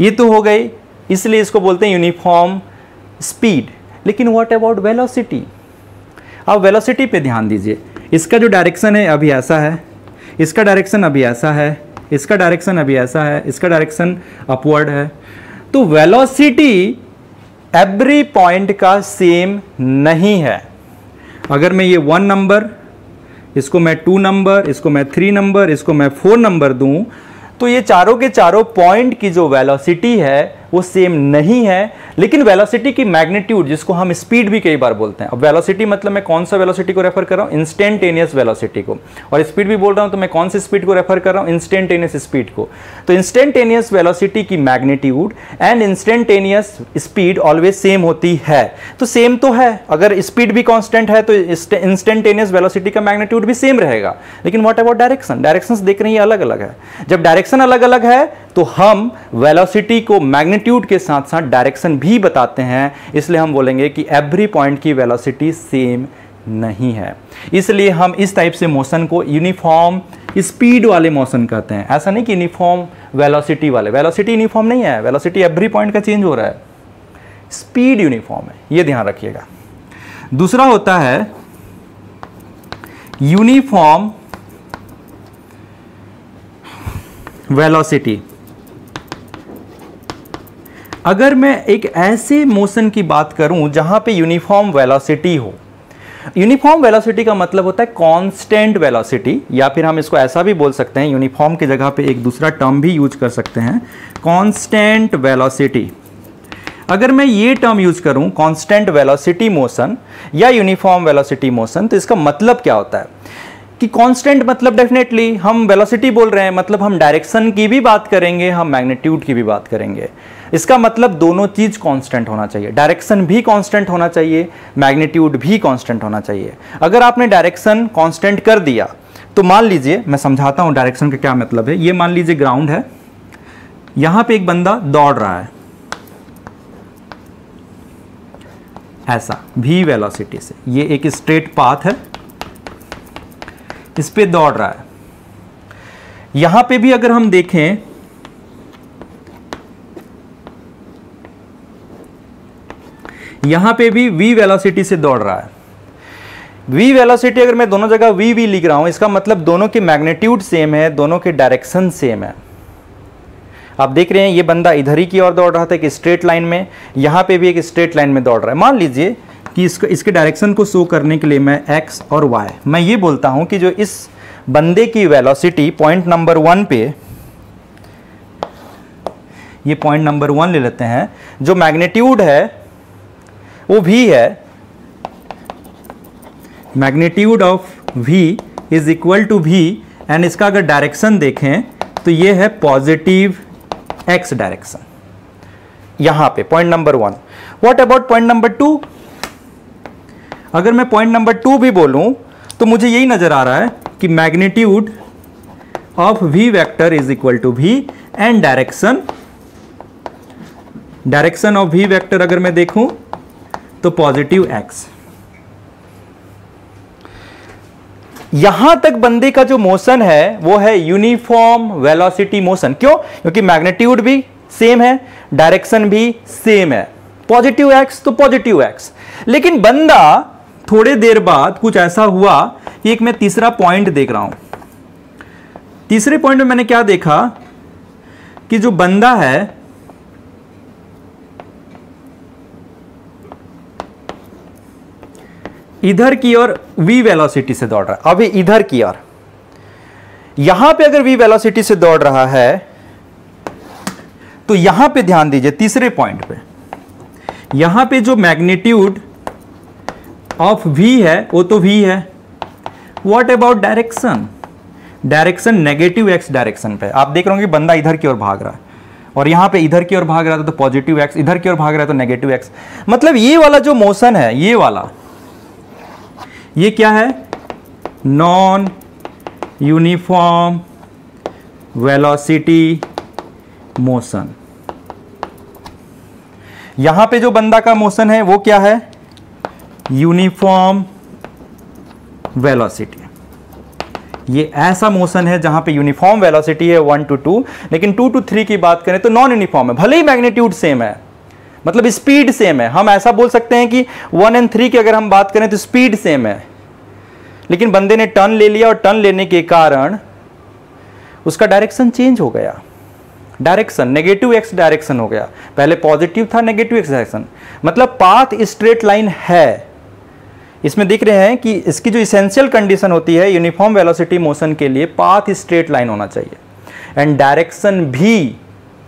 ये तो हो गई, इसलिए इसको बोलते हैं यूनिफॉर्म स्पीड। लेकिन व्हाट अबाउट वेलोसिटी? अब वेलोसिटी पे ध्यान दीजिए, इसका जो डायरेक्शन है अभी ऐसा है, इसका डायरेक्शन अभी ऐसा है, इसका डायरेक्शन अभी ऐसा है, इसका डायरेक्शन अपवर्ड है। तो वेलोसिटी एवरी पॉइंट का सेम नहीं है। अगर मैं ये 1 नंबर, इसको मैं 2 नंबर, इसको मैं 3 नंबर, इसको मैं 4 नंबर दूं, तो ये चारों के चारों पॉइंट की जो वेलोसिटी है वो सेम नहीं है। लेकिन वेलोसिटी की मैग्नीट्यूड, जिसको हम स्पीड भी कई बार बोलते हैं, अब वेलोसिटी मतलब मैं कौन सा वेलोसिटी को रेफर कर रहा हूँ? इंस्टेंटेनियस वेलोसिटी को। और स्पीड भी बोल रहा हूँ तो मैं कौन सी स्पीड को रेफर कर रहा हूँ? इंस्टेंटेनियस स्पीड को। तो इंस्टेंटेनियस वेलोसिटी की magnitude and instantaneous speed always same होती है। तो सेम तो है, अगर स्पीड भी कांस्टेंट है तो इंस्टेंटेनियस वेलोसिटी का मैग्नीट्यूड भी सेम रहेगा। लेकिन व्हाट अबाउट डायरेक्शन? डायरेक्शंस देख रहे हैं, अलग अलग है। जब डायरेक्शन अलग अलग है तो हम वेलोसिटी को मैग्नीट्यूड के साथ साथ डायरेक्शन भी बताते हैं, इसलिए हम बोलेंगे कि एवरी पॉइंट की वेलोसिटी सेम नहीं है। इसलिए हम इस टाइप से मोशन को यूनिफॉर्म स्पीड वाले मोशन कहते हैं। ऐसा नहीं कि यूनिफॉर्म वेलोसिटी वाले, वेलोसिटी यूनिफॉर्म नहीं है, वेलोसिटी एवरी पॉइंट का चेंज हो रहा है, स्पीड यूनिफॉर्म है, ये ध्यान रखिएगा। दूसरा होता है यूनिफॉर्म वेलोसिटी। अगर मैं एक ऐसे मोशन की बात करूं जहां पे यूनिफॉर्म वेलोसिटी हो, यूनिफॉर्म वेलोसिटी का मतलब होता है कांस्टेंट वेलोसिटी, या फिर हम इसको ऐसा भी बोल सकते हैं, यूनिफॉर्म की जगह पे एक दूसरा टर्म भी यूज कर सकते हैं, कांस्टेंट वेलोसिटी। अगर मैं ये टर्म यूज करूं कांस्टेंट वेलोसिटी मोशन या यूनिफॉर्म वेलोसिटी मोशन, तो इसका मतलब क्या होता है कि कांस्टेंट मतलब डेफिनेटली हम वेलोसिटी बोल रहे हैं, मतलब हम डायरेक्शन की भी बात करेंगे, हम मैग्नीट्यूड की भी बात करेंगे। इसका मतलब दोनों चीज कांस्टेंट होना चाहिए, डायरेक्शन भी कांस्टेंट होना चाहिए, मैग्नीट्यूड भी कांस्टेंट होना चाहिए। अगर आपने डायरेक्शन कांस्टेंट कर दिया तो मान लीजिए, मैं समझाता हूं डायरेक्शन का क्या मतलब है। ये मान लीजिए ग्राउंड है, यहां पे एक बंदा दौड़ रहा है ऐसा v वेलोसिटी से, ये एक स्ट्रेट पाथ है, इस पे दौड़ रहा है। यहां पे भी अगर हम देखें, यहां पे भी v वेलोसिटी से दौड़ रहा है। v वेलोसिटी अगर मैं दोनों जगह v लिख रहा हूं, इसका मतलब दोनों के मैग्नीट्यूड सेम है, दोनों के डायरेक्शन सेम है। आप देख रहे हैं ये बंदा इधर ही की ओर दौड़ रहा था एक स्ट्रेट लाइन में, यहां पे भी एक स्ट्रेट लाइन में दौड़ रहा है। मान लीजिए कि इसके डायरेक्शन को शो करने के लिए मैं x और y, मैं ये बोलता हूं कि जो इस बंदे की वेलोसिटी पॉइंट नंबर 1 पे, ये पॉइंट नंबर 1 ले लेते हैं, जो मैग्नीट्यूड है वो v है, magnitude of v is equal to v, and इसका अगर डायरेक्शन देखें तो ये है पॉजिटिव x डायरेक्शन, यहां पे point number 1। What about point number 2? अगर मैं पॉइंट नंबर 2 भी बोलूं तो मुझे यही नजर आ रहा है कि magnitude of v vector is equal to v, and direction of v vector अगर मैं देखूं तो पॉजिटिव x। यहां तक बंदे का जो मोशन है वो है यूनिफॉर्म वेलोसिटी मोशन। क्यों? क्योंकि मैग्नीट्यूड भी सेम है, डायरेक्शन भी सेम है, पॉजिटिव x तो पॉजिटिव x। लेकिन बंदा थोड़े देर बाद कुछ ऐसा हुआ कि एक मैं तीसरा पॉइंट देख रहा हूं। तीसरे पॉइंट में मैंने क्या देखा कि जो बंदा है इधर की ओर v वेलोसिटी से दौड़ रहा है, अभी इधर की ओर। यहां पे अगर v वेलोसिटी से दौड़ रहा है तो यहां पे ध्यान दीजिए, तीसरे पॉइंट पे यहां पे जो मैग्नीट्यूड ऑफ v है वो तो v है। What about direction? Direction negative x direction पे। आप देख रहे हो कि बंदा इधर की ओर भाग रहा है, और यहां पे इधर की ओर भाग रहा था तो पॉजिटिव x, इधर की ओर भाग रहा है तो नेगेटिव x। मतलब ये वाला जो मोशन है, ये वाला, ये क्या है? Non uniform velocity motion. यहां पे जो बंदा का मोशन है वो क्या है? Uniform velocity. ये ऐसा मोशन है जहां पे यूनिफॉर्म वेलोसिटी है 1 to 2, लेकिन 2 to 3 की बात करें तो नॉन यूनिफॉर्म है। भले ही मैग्नीट्यूड सेम है, मतलब स्पीड सेम है। हम ऐसा बोल सकते हैं कि 1 और 3 की अगर हम बात करें तो स्पीड सेम है, लेकिन बंदे ने टर्न ले लिया और टर्न लेने के कारण उसका डायरेक्शन चेंज हो गया, डायरेक्शन नेगेटिव एक्स डायरेक्शन हो गया, पहले पॉजिटिव था नेगेटिव एक्स डायरेक्शन। मतलब पाथ स्ट्रेट लाइन है। इसमें देख रहे हैं कि इसकी जो इसेंशियल कंडीशन होती है यूनिफॉर्म वेलोसिटी मोशन के लिए, पाथ स्ट्रेट लाइन होना चाहिए एंड डायरेक्शन भी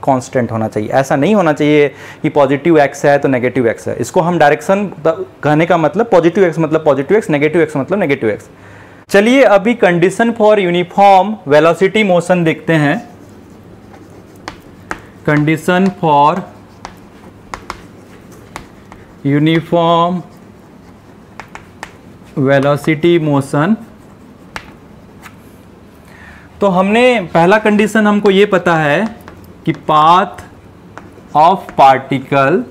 कांस्टेंट होना चाहिए। ऐसा नहीं होना चाहिए कि पॉजिटिव एक्स है तो नेगेटिव एक्स है। इसको हम डायरेक्शन कहने का मतलब पॉजिटिव एक्स मतलब पॉजिटिव एक्स, नेगेटिव एक्स मतलब नेगेटिव एक्स। चलिए अभी condition for uniform velocity motion देखते हैं। Condition for uniform velocity motion, तो हमने पहला कंडीशन हमको ये पता है कि path of particle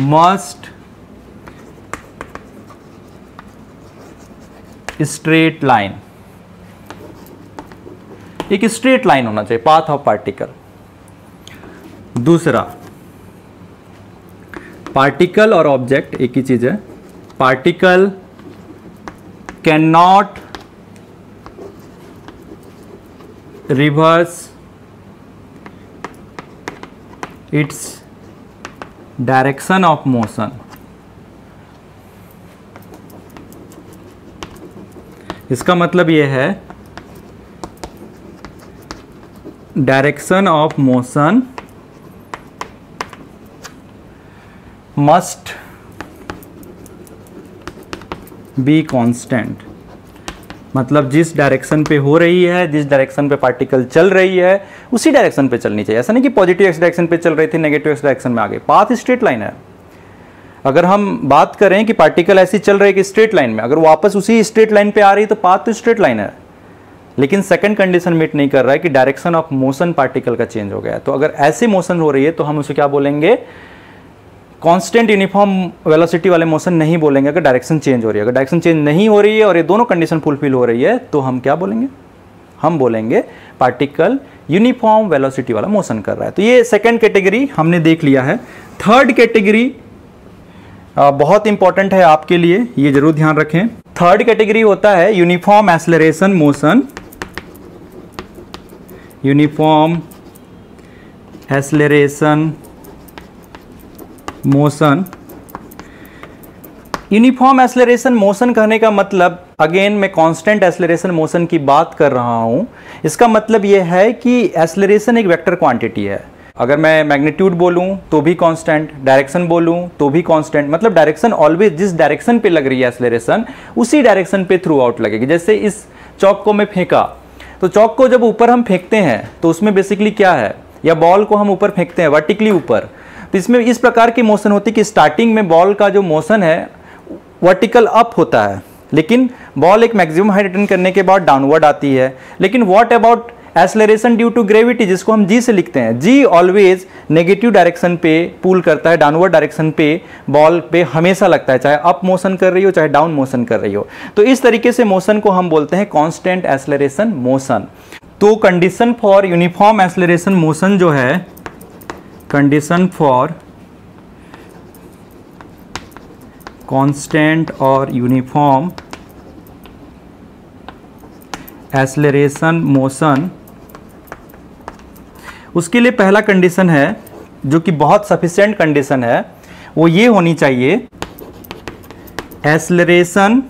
must straight line, एक स्ट्रेट लाइन होना चाहिए पाथ ऑफ पार्टिकल। दूसरा, पार्टिकल और ऑब्जेक्ट एक ही चीज है। Particle can not reverse its direction of motion. इसका मतलब यह है direction of motion must be constant. मतलब जिस डायरेक्शन पे हो रही है, जिस डायरेक्शन पे पार्टिकल चल रही है, उसी डायरेक्शन पे चलनी चाहिए। ऐसा नहीं कि पॉजिटिव एक्स डायरेक्शन पे चल रही थी नेगेटिव एक्स डायरेक्शन में आ गई। पाथ स्ट्रेट लाइन है। अगर हम बात करें कि पार्टिकल ऐसी चल रही है कि स्ट्रेट लाइन में, अगर वापस उसी स्ट्रेट लाइन पे आ रही तो पाथ तो स्ट्रेट लाइन है। लेकिन सेकंड कंडीशन मीट नहीं कर रहा है कि डायरेक्शन ऑफ मोशन पार्टिकल का चेंज हो गया है। तो अगर ऐसे मोशन हो रही है तो हम उसे क्या बोलेंगे, कांस्टेंट यूनिफॉर्म वेलोसिटी वाले मोशन नहीं बोलेंगे अगर डायरेक्शन चेंज हो रही है। अगर डायरेक्शन चेंज नहीं हो रही है और ये दोनों कंडीशन फुलफिल हो रही है तो हम क्या बोलेंगे, हम बोलेंगे पार्टिकल यूनिफॉर्म वेलोसिटी वाला मोशन कर रहा है। तो ये सेकंड कैटेगरी हमने देख लिया है। थर्ड कैटेगरी बहुत इंपॉर्टेंट है आपके लिए, ये जरूर ध्यान रखें। थर्ड कैटेगरी होता है uniform acceleration motion. Uniform acceleration motion. Uniform acceleration motion कहने का मतलब, अगेन मैं कांस्टेंट एक्सेलरेशन मोशन की बात कर रहा हूं। इसका मतलब यह है कि एक्सेलरेशन एक वेक्टर क्वांटिटी है। अगर मैं मैग्नीट्यूड बोलूं तो भी कांस्टेंट, डायरेक्शन बोलूं तो भी कांस्टेंट। मतलब डायरेक्शन ऑलवेज जिस डायरेक्शन पे लग रही है एक्सेलरेशन, उसी डायरेक्शन पे थ्रू आउट लगेगी। जैसे इस चौक को मैं फेंका, तो चौक को जब ऊपर हम फेंकते हैं तो उसमें बेसिकली क्या है, या बॉल को हम ऊपर फेंकते हैं वर्टिकली ऊपर, तो इसमें इस प्रकार की मोशन होती है कि स्टार्टिंग में बॉल का जो मोशन है वर्टिकल अप होता है, लेकिन बॉल एक मैक्सिमम हाइट अटेन करने के बाद डाउनवर्ड आती है। लेकिन what about acceleration due to gravity, जिसको हम जी से लिखते हैं। जी ऑलवेज नेगेटिव डायरेक्शन पे पुल करता है, डाउनवर्ड डायरेक्शन पे बॉल पे हमेशा लगता है, चाहे अप मोशन कर रही हो चाहे डाउन मोशन कर रही हो। तो इस तरीके से मोशन को हम बोलते हैं कांस्टेंट एक्सेलरेशन मोशन। तो condition for uniform acceleration motion जो है, कंडीशन फॉर कांस्टेंट और यूनिफॉर्म एक्सेलरेशन मोशन, उसके लिए पहला कंडीशन है जो कि बहुत सफिशिएंट कंडीशन है, वो ये होनी चाहिए, acceleration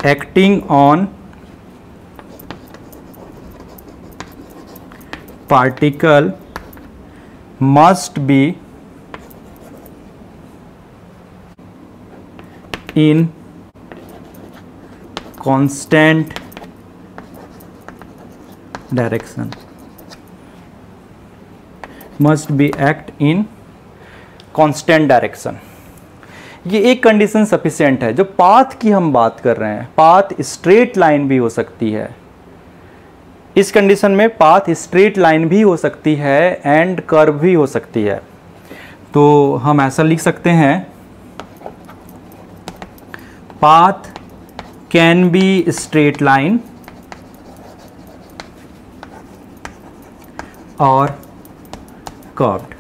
acting on particle must be in constant direction, must be act in constant direction। ये एक कंडीशन सफिशिएंट है। जो पाथ की हम बात कर रहे हैं, पाथ स्ट्रेट लाइन भी हो सकती है। इस कंडीशन में पाथ स्ट्रेट लाइन भी हो सकती है एंड कर्व भी हो सकती है। तो हम ऐसा लिख सकते हैं, path can be straight line और कर्व्ड,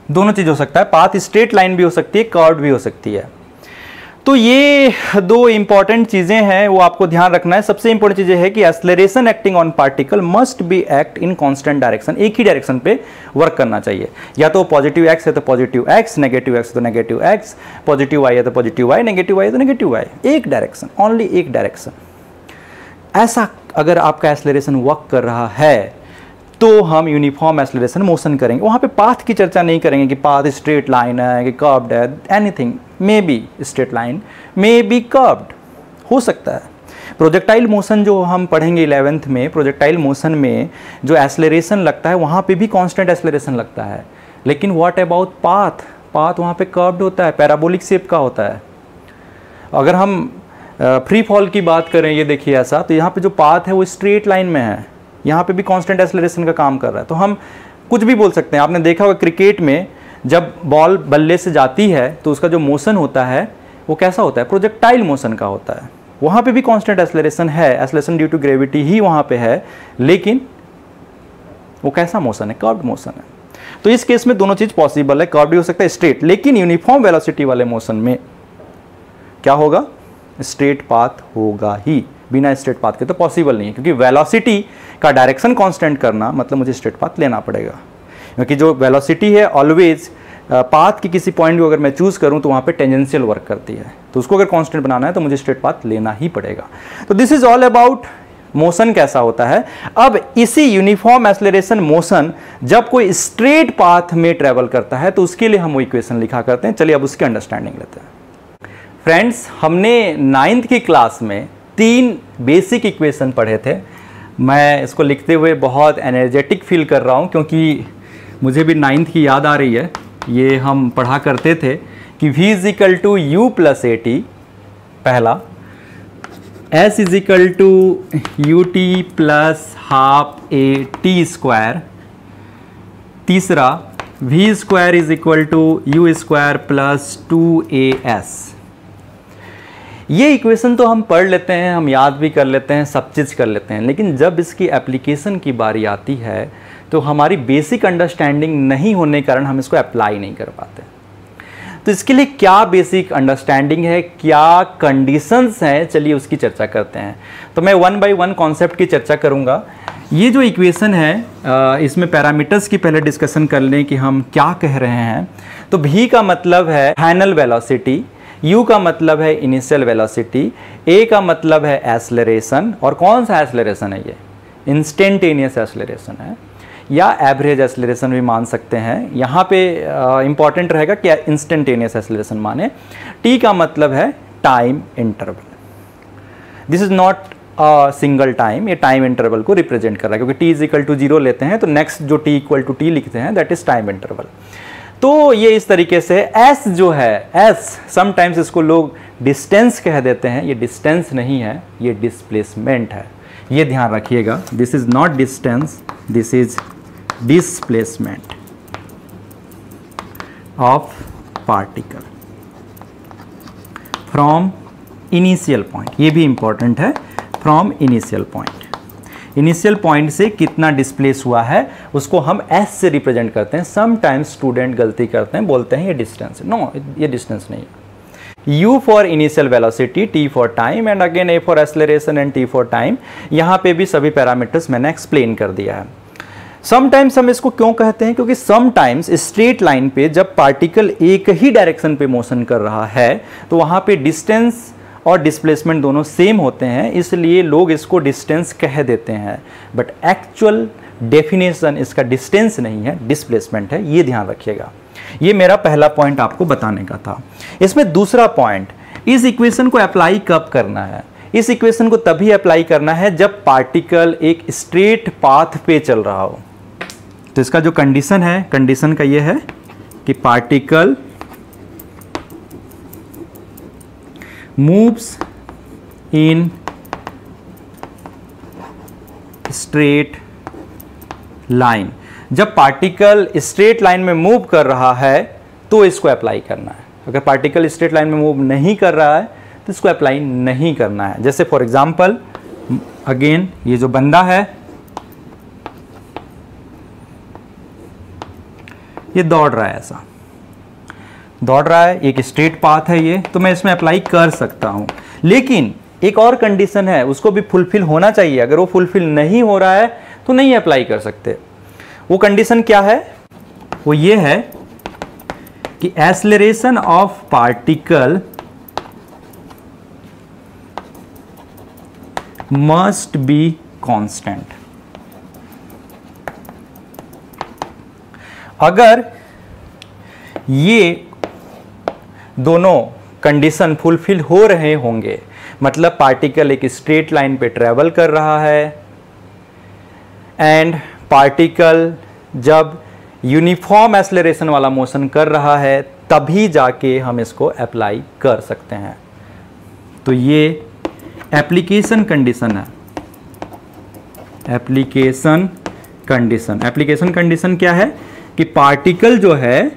दोनों चीज हो सकता है। पाथ स्ट्रेट लाइन भी हो सकती है, कर्व्ड भी हो सकती है। तो ये दो इंपॉर्टेंट चीजें हैं, वो आपको ध्यान रखना है। सबसे इंपॉर्टेंट चीज है कि acceleration acting on particle must be act in constant direction, एक ही डायरेक्शन पे वर्क करना चाहिए। या तो पॉजिटिव एक्स है तो पॉजिटिव एक्स, नेगेटिव एक्स है तो नेगेटिव एक्स, पॉजिटिव वाई है तो पॉजिटिव वाई, नेगेटिव वाई है तो नेगेटिव वाई, एक डायरेक्शन, ओनली एक डायरेक्शन। ऐसा अगर आपका एक्सेलरेशन वर्क कर रहा है तो हम यूनिफॉर्म एक्सेलरेशन मोशन करेंगे। वहाँ पे पाथ की चर्चा नहीं करेंगे कि पाथ स्ट्रेट लाइन है कि कर्व्ड है, anything, may be straight line, may be curved, हो सकता है। प्रोजेक्टाइल मोशन जो हम पढ़ेंगे 11th में, प्रोजेक्टाइल मोशन में जो एक्सेलरेशन लगता है वहाँ पे भी कांस्टेंट एक्सेलरेशन लगता है। लेकिन व्हाट अबाउट पाथ? पाथ वहाँ पे कर्व्ड होता है, पैराबोलिक शेप का होता है। अगर हम फ्री फॉल की बात करें, ये देखिए ऐसा, तो यहाँ पे जो पाथ है वो स्ट्रेट लाइन में है, यहाँ पे भी कांस्टेंट एक्सेलरेशन का काम कर रहा है। तो हम कुछ भी बोल सकते हैं। आपने देखा होगा क्रिकेट में जब बॉल बल्ले से जाती है तो उसका जो मोशन होता है वो कैसा होता है? प्रोजेक्टाइल मोशन का होता है। वहाँ पे भी कांस्टेंट एक्सेलरेशन है, एक्सेलरेशन ड्यू टू ग्रेविटी ही वहाँ पे है, लेकिन वो कैसा मोशन है? कर्व्ड मोशन है। तो इस केस में दोनों चीज पॉसिबल है, कर्व्ड भी हो सकता है, स्ट्रेट। लेकिन यूनिफॉर्म वेलोसिटी वाले मोशन में क्या होगा? स्ट्रेट पाथ होगा ही, बिना स्ट्रेट पाथ के तो पॉसिबल नहीं है, क्योंकि वेलोसिटी का डायरेक्शन कांस्टेंट करना मतलब मुझे स्ट्रेट पाथ लेना पड़ेगा। क्योंकि जो वेलोसिटी है ऑलवेज पाथ की किसी पॉइंट को अगर मैं चूज करूं तो वहां पे टेंजेंशियल वर्क करती है, तो उसको अगर कांस्टेंट बनाना है तो मुझे स्ट्रेट पाथ लेना ही पड़ेगा। तो this is all about motion कैसा होता है। अब इसी यूनिफॉर्म एक्सेलरेशन मोशन जब कोई स्ट्रेट पाथ में ट्रेवल करता है तो उसके लिए हम वो इक्वेशन लिखा करते हैं। चलिए अब उसकी अंडरस्टैंडिंग लेते हैं। फ्रेंड्स, हमने 9th की क्लास में 3 बेसिक इक्वेशन पढ़े थे। मैं इसको लिखते हुए बहुत एनर्जेटिक फील कर रहा हूँ, क्योंकि मुझे भी 9th की याद आ रही है। ये हम पढ़ा करते थे कि v is equal to you plus A T, पहला, s is equal to U T plus half A T square, तीसरा v square is equal to you square plus 2as। ये इक्वेशन तो हम पढ़ लेते हैं, हम याद भी कर लेते हैं, सब चीज़ कर लेते हैं, लेकिन जब इसकी एप्लीकेशन की बारी आती है तो हमारी बेसिक अंडरस्टैंडिंग नहीं होने के कारण हम इसको अप्लाई नहीं कर पाते। तो इसके लिए क्या बेसिक अंडरस्टैंडिंग है, क्या कंडीशंस हैं, चलिए उसकी चर्चा करते हैं। तो मैं 1 by 1 कॉन्सेप्ट की चर्चा करूंगा। ये जो इक्वेशन है इसमें पैरामीटर्स की पहले डिस्कशन कर लें कि हम क्या कह रहे हैं। तो v का मतलब है फाइनल वेलोसिटी, u का मतलब है इनिशियल वेलोसिटी, a का मतलब है एक्सेलरेशन, और कौन सा एक्सेलरेशन है? ये इंस्टेंटेनियस एक्सेलरेशन है, या एवरेज एक्सेलरेशन भी मान सकते हैं। यहाँ पे इंपॉर्टेंट रहेगा कि इंस्टेंटेनियस एक्सेलरेशन माने। t का मतलब है time interval. This is not a single time, ये टाइम इंटरवल को रिप्रेजेंट कर रहा है, क्योंकि t इज इक्वल टू 0 लेते हैं तो नेक्स्ट जो t इक्वल टू t लिखते हैं दैट इज टाइम इंटरवल। तो ये इस तरीके से s जो है, s समटाइम्स इसको लोग डिस्टेंस कह देते हैं, ये डिस्टेंस नहीं है, ये डिस्प्लेसमेंट है, ये ध्यान रखिएगा। This is not distance, this is displacement of particle from initial point. ये भी इंपॉर्टेंट है, from initial point. Initial point से कितना डिस्प्लेस हुआ है उसको हम s से रिप्रेजेंट करते हैं। समटाइम्स स्टूडेंट गलती करते हैं, बोलते हैं ये डिस्टेंस। नो, ये डिस्टेंस नहीं है। u for initial velocity, t for time, and again a for acceleration and t for time. यहाँ पे भी सभी पैरामीटर्स मैंने एक्सप्लेन कर दिया है। समटाइम्स हम इसको क्यों कहते हैं? क्योंकि समटाइम्स स्ट्रेट लाइन पे जब पार्टिकल एक ही डायरेक्शन पे मोशन कर रहा है तो वहाँ पे डिस्टेंस और डिस्प्लेसमेंट दोनों सेम होते हैं, इसलिए लोग इसको डिस्टेंस कह देते हैं, बट एक्चुअल डेफिनेशन इसका डिस्टेंस नहीं है, डिस्प्लेसमेंट है। ये ध्यान रखिएगा। ये मेरा पहला पॉइंट आपको बताने का था। इसमें दूसरा पॉइंट, इस इक्वेशन को अप्लाई कब करना है? इस इक्वेशन को तभी अप्लाई करना है जब पार्टिकल एक स्ट्रेट पाथ पे चल रहा हो। तो इसका जो कंडीशन है, कंडीशन का ये है कि particle moves in straight line। जब पार्टिकल स्ट्रेट लाइन में मूव कर रहा है तो इसको अप्लाई करना है। अगर पार्टिकल स्ट्रेट लाइन में मूव नहीं कर रहा है तो इसको अप्लाई नहीं करना है। जैसे फॉर एग्जांपल, अगेन ये जो बंदा है ये दौड़ रहा है, ऐसा दौड़ रहा है, एक स्ट्रेट पाथ है ये, तो मैं इसमें अप्लाई कर सकता हूं। लेकिन एक और कंडीशन है, उसको भी फुलफिल होना चाहिए। अगर वो फुलफिल नहीं हो रहा है तो नहीं अप्लाई कर सकते। वो कंडीशन क्या है? वो ये है कि acceleration of particle must be constant. अगर ये दोनों कंडीशन फुलफिल हो रहे होंगे, मतलब पार्टिकल एक स्ट्रेट लाइन पे ट्रेवल कर रहा है एंड पार्टिकल जब यूनिफॉर्म एक्सेलरेशन वाला मोशन कर रहा है, तभी जाके हम इसको अप्लाई कर सकते हैं। तो ये एप्लीकेशन कंडीशन है। एप्लीकेशन कंडीशन क्या है कि पार्टिकल जो है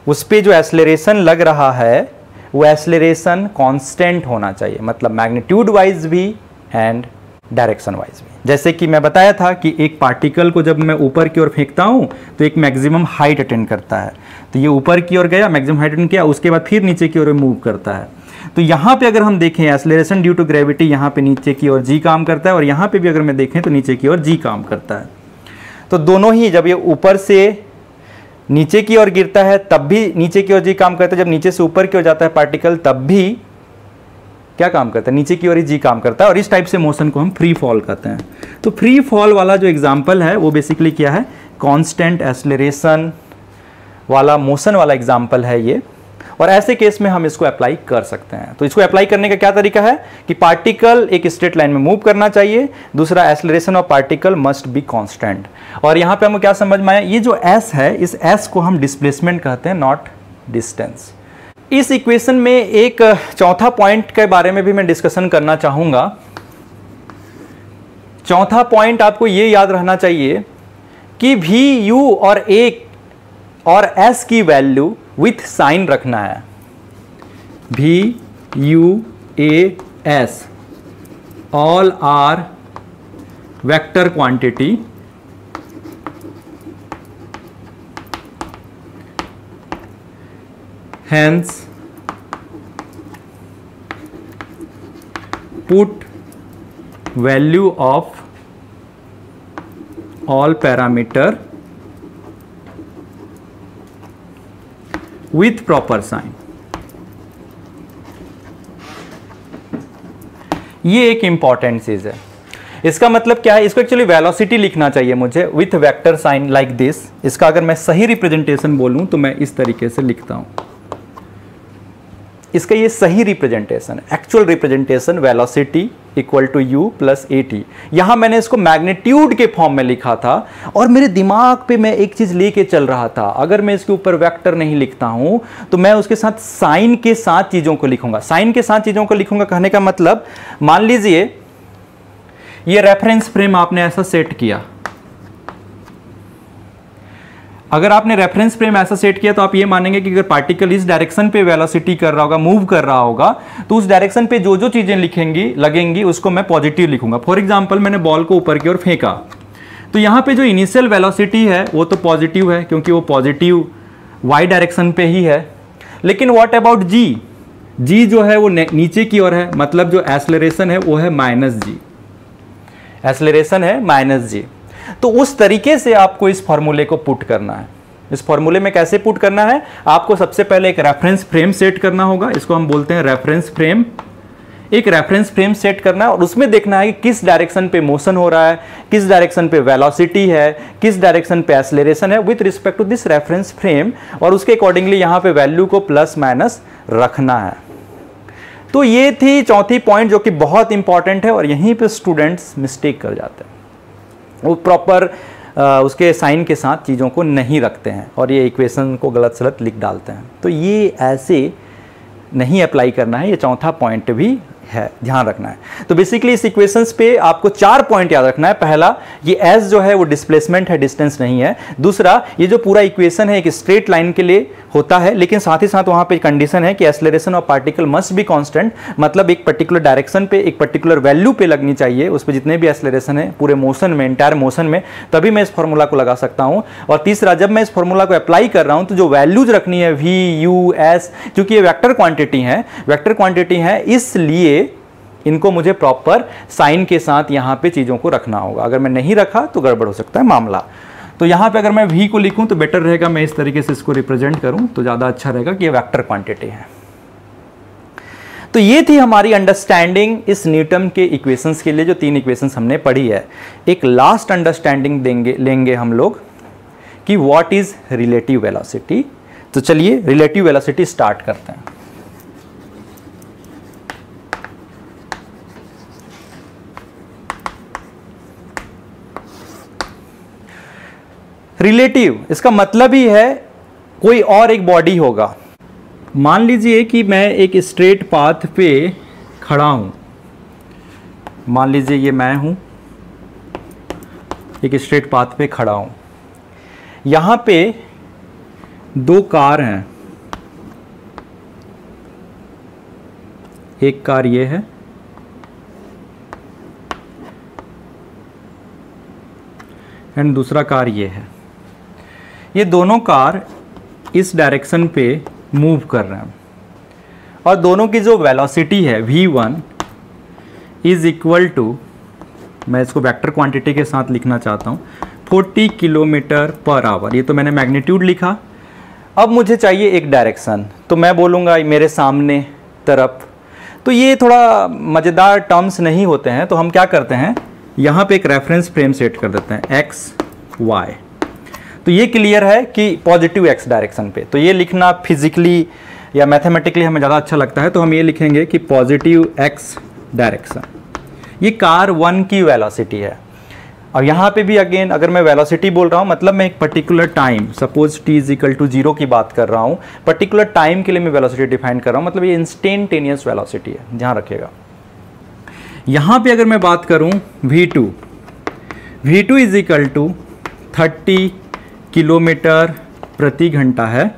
उस पे जो एक्सेलरेशन लग रहा है वो एक्सेलरेशन कांस्टेंट होना चाहिए, मतलब मैग्नीट्यूड वाइज भी एंड डायरेक्शन वाइज भी। जैसे कि मैं बताया था कि एक पार्टिकल को जब मैं ऊपर की ओर फेंकता हूं तो एक मैक्सिमम हाइट अटेंड करता है, तो ये ऊपर की ओर गया, मैक्सिमम हाइट अटेंड किया, उसके बाद फिर नीचे की ओर मूव करता है। तो यहाँ पे अगर हम देखें एक्सेलरेशन ड्यू टू ग्रेविटी, यहाँ पे नीचे की ओर जी काम करता है, और यहाँ पे भी अगर मैं देखें तो नीचे की ओर जी काम करता है। तो दोनों ही, जब ये ऊपर से नीचे की ओर गिरता है तब भी नीचे की ओर जी काम करता है, जब नीचे से ऊपर की ओर जाता है पार्टिकल तब भी क्या काम करता है, नीचे की ओर ही जी काम करता है। और इस टाइप से मोशन को हम फ्री फॉल कहते हैं। तो फ्री फॉल वाला जो एग्जांपल है वो बेसिकली क्या है, कांस्टेंट एक्सेलरेशन वाला मोशन वाला एग्जांपल है ये। और ऐसे केस में हम इसको अप्लाई कर सकते हैं। तो इसको अप्लाई करने का क्या तरीका है कि पार्टिकल एक स्ट्रेट लाइन में मूव करना चाहिए, दूसरा acceleration of particle must be constant. और यहाँ पे हमको क्या समझ में आया, ये जो s है, इस s को हम डिस्प्लेसमेंट कहते हैं, नॉट डिस्टेंस। इस इक्वेशन में एक चौथा पॉइंट के बारे में भी मैं डिस्कशन करना चाहूंगा। चौथा पॉइंट आपको ये याद रहना चाहिए कि भी u और s की वैल्यू विथ साइन रखना है। VUAS all are vector quantity hence put value of all parameter with proper sign। ये एक इंपॉर्टेंट चीज है। इसका मतलब क्या है, इसको एक्चुअली वेलोसिटी लिखना चाहिए मुझे with vector sign like this. इसका अगर मैं सही रिप्रेजेंटेशन बोलूं तो मैं इस तरीके से लिखता हूं। इसका ये सही representation, actual representation, velocity equal to u plus at। यहां मैंने इसको मैग्नीट्यूड के फॉर्म में लिखा था और मेरे दिमाग पे मैं एक चीज लेके चल रहा था, अगर मैं इसके ऊपर वेक्टर नहीं लिखता हूं तो मैं उसके साथ साइन के साथ चीजों को लिखूंगा। साइन के साथ चीजों को लिखूंगा कहने का मतलब, मान लीजिए ये रेफरेंस फ्रेम आपने ऐसा सेट किया। अगर आपने रेफरेंस फ्रेम ऐसा सेट किया तो आप ये मानेंगे कि अगर पार्टिकल इस डायरेक्शन पे वेलोसिटी कर रहा होगा, मूव कर रहा होगा, तो उस डायरेक्शन पे जो जो चीजें लगेंगी उसको मैं पॉजिटिव लिखूंगा। फॉर एग्जांपल मैंने बॉल को ऊपर की ओर फेंका, तो यहां पे जो इनिशियल वेलोसिटी है वो तो पॉजिटिव है क्योंकि वो पॉजिटिव वाई डायरेक्शन पे ही है। लेकिन व्हाट अबाउट जी? जी जो है वो नीचे की ओर है, मतलब जो एक्सेलरेशन है वो है माइनस जी। एक्सेलरेशन है माइनस जी। तो उस तरीके से आपको इस फॉर्मूले को पुट करना है। इस फॉर्मूले में कैसे पुट करना है, आपको सबसे पहले एक रेफरेंस फ्रेम सेट करना होगा। इसको हम बोलते हैं रेफरेंस फ्रेम। एक रेफरेंस फ्रेम सेट करना है और उसमें देखना है कि किस डायरेक्शन पे मोशन हो रहा है, किस डायरेक्शन पे वेलोसिटी है, किस डायरेक्शन पे एक्सेलरेशन है with respect to this reference frame, और उसके अकॉर्डिंगली यहां पे वैल्यू को प्लस माइनस रखना है। तो ये थी चौथी पॉइंट जो कि बहुत इंपॉर्टेंट है और यहीं पे स्टूडेंट्स मिस्टेक कर जाते हैं। वो प्रॉपर उसके साइन के साथ चीज़ों को नहीं रखते हैं और ये इक्वेशन को गलत सलत लिख डालते हैं। तो ये ऐसे नहीं अप्लाई करना है, ये चौथा पॉइंट भी है, ध्यान रखना है। तो बेसिकली इस इक्वेशंस पे आपको 4 पॉइंट याद रखना है। पहला, ये s जो है वो डिस्प्लेसमेंट है, डिस्टेंस नहीं है। दूसरा, ये जो पूरा इक्वेशन है एक स्ट्रेट लाइन के लिए होता है, लेकिन साथ ही साथ वहाँ पे कंडीशन है कि acceleration of particle must be constant, मतलब एक पर्टिकुलर डायरेक्शन पे एक पर्टिकुलर वैल्यू पे लगनी चाहिए, उस पर जितने भी एक्सेलरेशन है पूरे मोशन में, इंटायर मोशन में, तभी मैं इस फॉर्मूला को लगा सकता हूँ। और तीसरा, जब मैं इस फॉर्मूला को अप्लाई कर रहा हूँ तो जो वैल्यूज रखनी है v, u, s, क्योंकि ये वेक्टर क्वांटिटी है, इसलिए इनको मुझे प्रॉपर साइन के साथ यहाँ पे चीज़ों को रखना होगा। अगर मैं नहीं रखा तो गड़बड़ हो सकता है मामला। तो यहाँ पे अगर मैं v को लिखूँ तो बेटर रहेगा मैं इस तरीके से इसको रिप्रेजेंट करूँ तो ज़्यादा अच्छा रहेगा कि ये वेक्टर क्वांटिटी है। तो ये थी हमारी अंडरस्टैंडिंग इस न्यूटन के इक्वेशंस के लिए, जो 3 इक्वेशंस हमने पढ़ी है। एक लास्ट अंडरस्टैंडिंग लेंगे हम लोग कि व्हाट इज रिलेटिव वेलोसिटी। तो चलिए रिलेटिव वेलोसिटी स्टार्ट करते हैं। रिलेटिव, इसका मतलब ही है कोई और एक बॉडी होगा। मान लीजिए कि मैं एक स्ट्रेट पाथ पे खड़ा हूं, मान लीजिए ये मैं हूं, एक स्ट्रेट पाथ पे खड़ा हूं, यहां पे 2 कार हैं, एक कार ये है एंड दूसरा कार ये है। ये दोनों कार इस डायरेक्शन पे मूव कर रहे हैं और दोनों की जो वेलोसिटी है v1 इज इक्वल टू, मैं इसको वेक्टर क्वांटिटी के साथ लिखना चाहता हूँ, 40 किलोमीटर पर आवर। ये तो मैंने मैग्नीट्यूड लिखा। अब मुझे चाहिए एक डायरेक्शन, तो मैं बोलूँगा मेरे सामने तरफ। तो ये थोड़ा मज़ेदार टर्म्स नहीं होते हैं, तो हम क्या करते हैं, यहाँ पे एक रेफरेंस फ्रेम सेट कर देते हैं x, y। तो ये क्लियर है कि पॉजिटिव x डायरेक्शन पे। तो ये लिखना फिजिकली या मैथमेटिकली हमें ज़्यादा अच्छा लगता है, तो हम ये लिखेंगे कि पॉजिटिव x डायरेक्शन। ये कार 1 की वेलोसिटी है। और यहाँ पे भी अगेन अगर मैं वेलोसिटी बोल रहा हूँ, मतलब मैं एक particular time, suppose t is equal to 0 की बात कर रहा हूँ, पर्टिकुलर टाइम के लिए मैं वेलोसिटी डिफाइन कर रहा हूँ, मतलब ये इंस्टेंटेनियस वेलोसिटी है, ध्यान रखिएगा। यहाँ पे अगर मैं बात करूँ v2 is equal to 30 kilometre प्रति घंटा है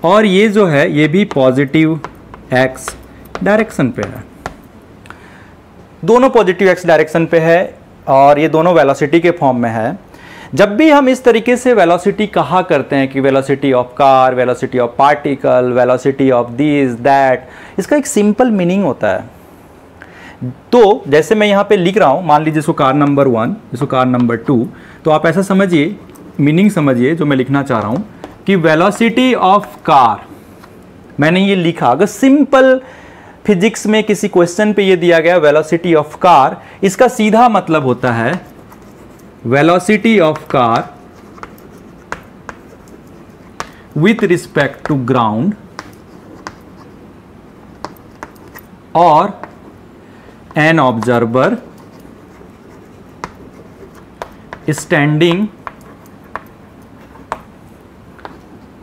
और ये जो है ये भी पॉजिटिव x डायरेक्शन पे है। दोनों पॉजिटिव x डायरेक्शन पे है और ये दोनों वेलोसिटी के फॉर्म में है। जब भी हम इस तरीके से वेलोसिटी कहा करते हैं कि velocity of car, velocity of particle, velocity of this that, इसका एक सिंपल मीनिंग होता है। तो जैसे मैं यहाँ पे लिख रहा हूँ, मान लीजिए इसको कार नंबर 1, इसको कार नंबर 2, तो आप ऐसा समझिए, मीनिंग समझिए जो मैं लिखना चाह रहा हूँ कि वेलोसिटी ऑफ कार, मैंने ये लिखा। अगर सिंपल फिजिक्स में किसी क्वेश्चन पे ये दिया गया वेलोसिटी ऑफ कार, इसका सीधा मतलब होता है velocity of car with respect to ground और an observer standing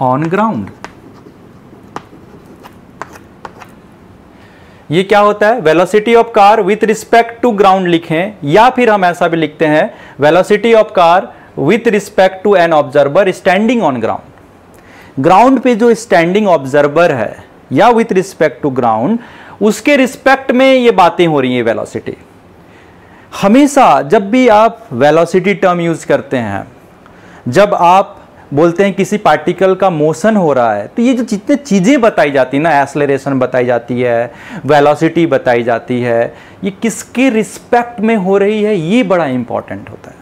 on ground. ये क्या होता है, velocity of car with respect to ground लिखें, या फिर हम ऐसा भी लिखते हैं velocity of car with respect to an observer standing on ground. Ground पे जो स्टैंडिंग ऑब्जर्वर है या विथ रिस्पेक्ट टू ग्राउंड, उसके रिस्पेक्ट में ये बातें हो रही हैं वेलोसिटी। हमेशा जब भी आप वेलोसिटी टर्म यूज करते हैं, जब आप बोलते हैं किसी पार्टिकल का मोशन हो रहा है, तो ये जो जितने चीज़ें बताई जाती है ना, एक्सेलरेशन बताई जाती है, वेलोसिटी बताई जाती है, ये किसके रिस्पेक्ट में हो रही है, ये बड़ा इंपॉर्टेंट होता है।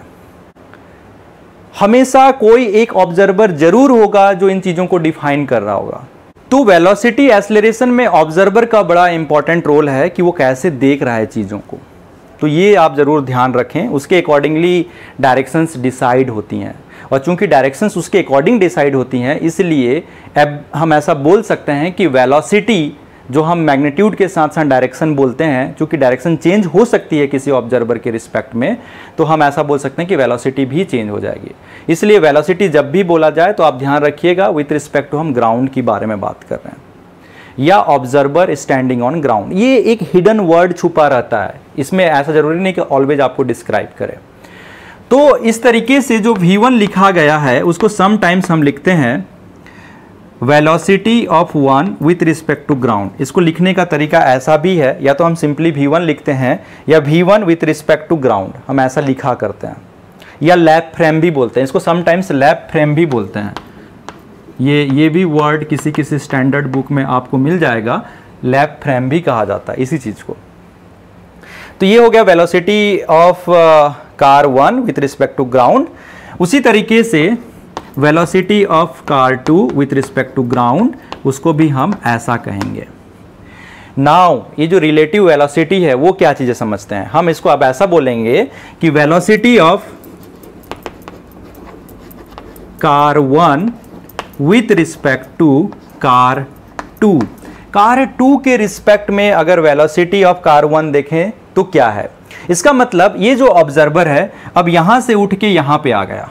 हमेशा कोई एक ऑब्जर्वर जरूर होगा जो इन चीज़ों को डिफाइन कर रहा होगा। तो वेलोसिटी एक्सेलरेशन में ऑब्जर्वर का बड़ा इंपॉर्टेंट रोल है कि वो कैसे देख रहा है चीज़ों को। तो ये आप ज़रूर ध्यान रखें, उसके अकॉर्डिंगली डायरेक्शंस डिसाइड होती हैं, और चूंकि डायरेक्शंस उसके अकॉर्डिंग डिसाइड होती हैं, इसलिए अब हम ऐसा बोल सकते हैं कि वेलोसिटी जो हम मैग्नीट्यूड के साथ साथ डायरेक्शन बोलते हैं, चूंकि डायरेक्शन चेंज हो सकती है किसी ऑब्जर्वर के रिस्पेक्ट में, तो हम ऐसा बोल सकते हैं कि वेलोसिटी भी चेंज हो जाएगी। इसलिए वेलोसिटी जब भी बोला जाए तो आप ध्यान रखिएगा विथ रिस्पेक्ट टू हम ग्राउंड की बारे में बात कर रहे हैं या ऑब्जर्वर स्टैंडिंग ऑन ग्राउंड। ये एक हिडन वर्ड छुपा रहता है, इसमें ऐसा जरूरी नहीं कि ऑलवेज आपको डिस्क्राइब करे। तो इस तरीके से जो v1 लिखा गया है उसको समटाइम्स हम लिखते हैं velocity of one with respect to ground. इसको लिखने का तरीका ऐसा भी है, या तो हम सिंपली v1 लिखते हैं या v1 with respect to ground, हम ऐसा लिखा करते हैं, या लैप फ्रेम भी बोलते हैं इसको, समटाइम्स लैप फ्रेम भी बोलते हैं। ये भी वर्ड किसी किसी स्टैंडर्ड बुक में आपको मिल जाएगा, लैप फ्रेम भी कहा जाता है इसी चीज को। तो ये हो गया velocity of car 1 with respect to ground. उसी तरीके से velocity of car 2 with respect to ground, उसको भी हम ऐसा कहेंगे। नाउ ये जो रिलेटिव वेलोसिटी है वो क्या चीजें समझते हैं हम, इसको अब ऐसा बोलेंगे कि velocity of car 1 with respect to car 2। Car 2 के रिस्पेक्ट में अगर वेलोसिटी ऑफ कार 1 देखें तो क्या है, इसका मतलब ये जो ऑब्जर्वर है अब यहां से उठ के यहां पे आ गया।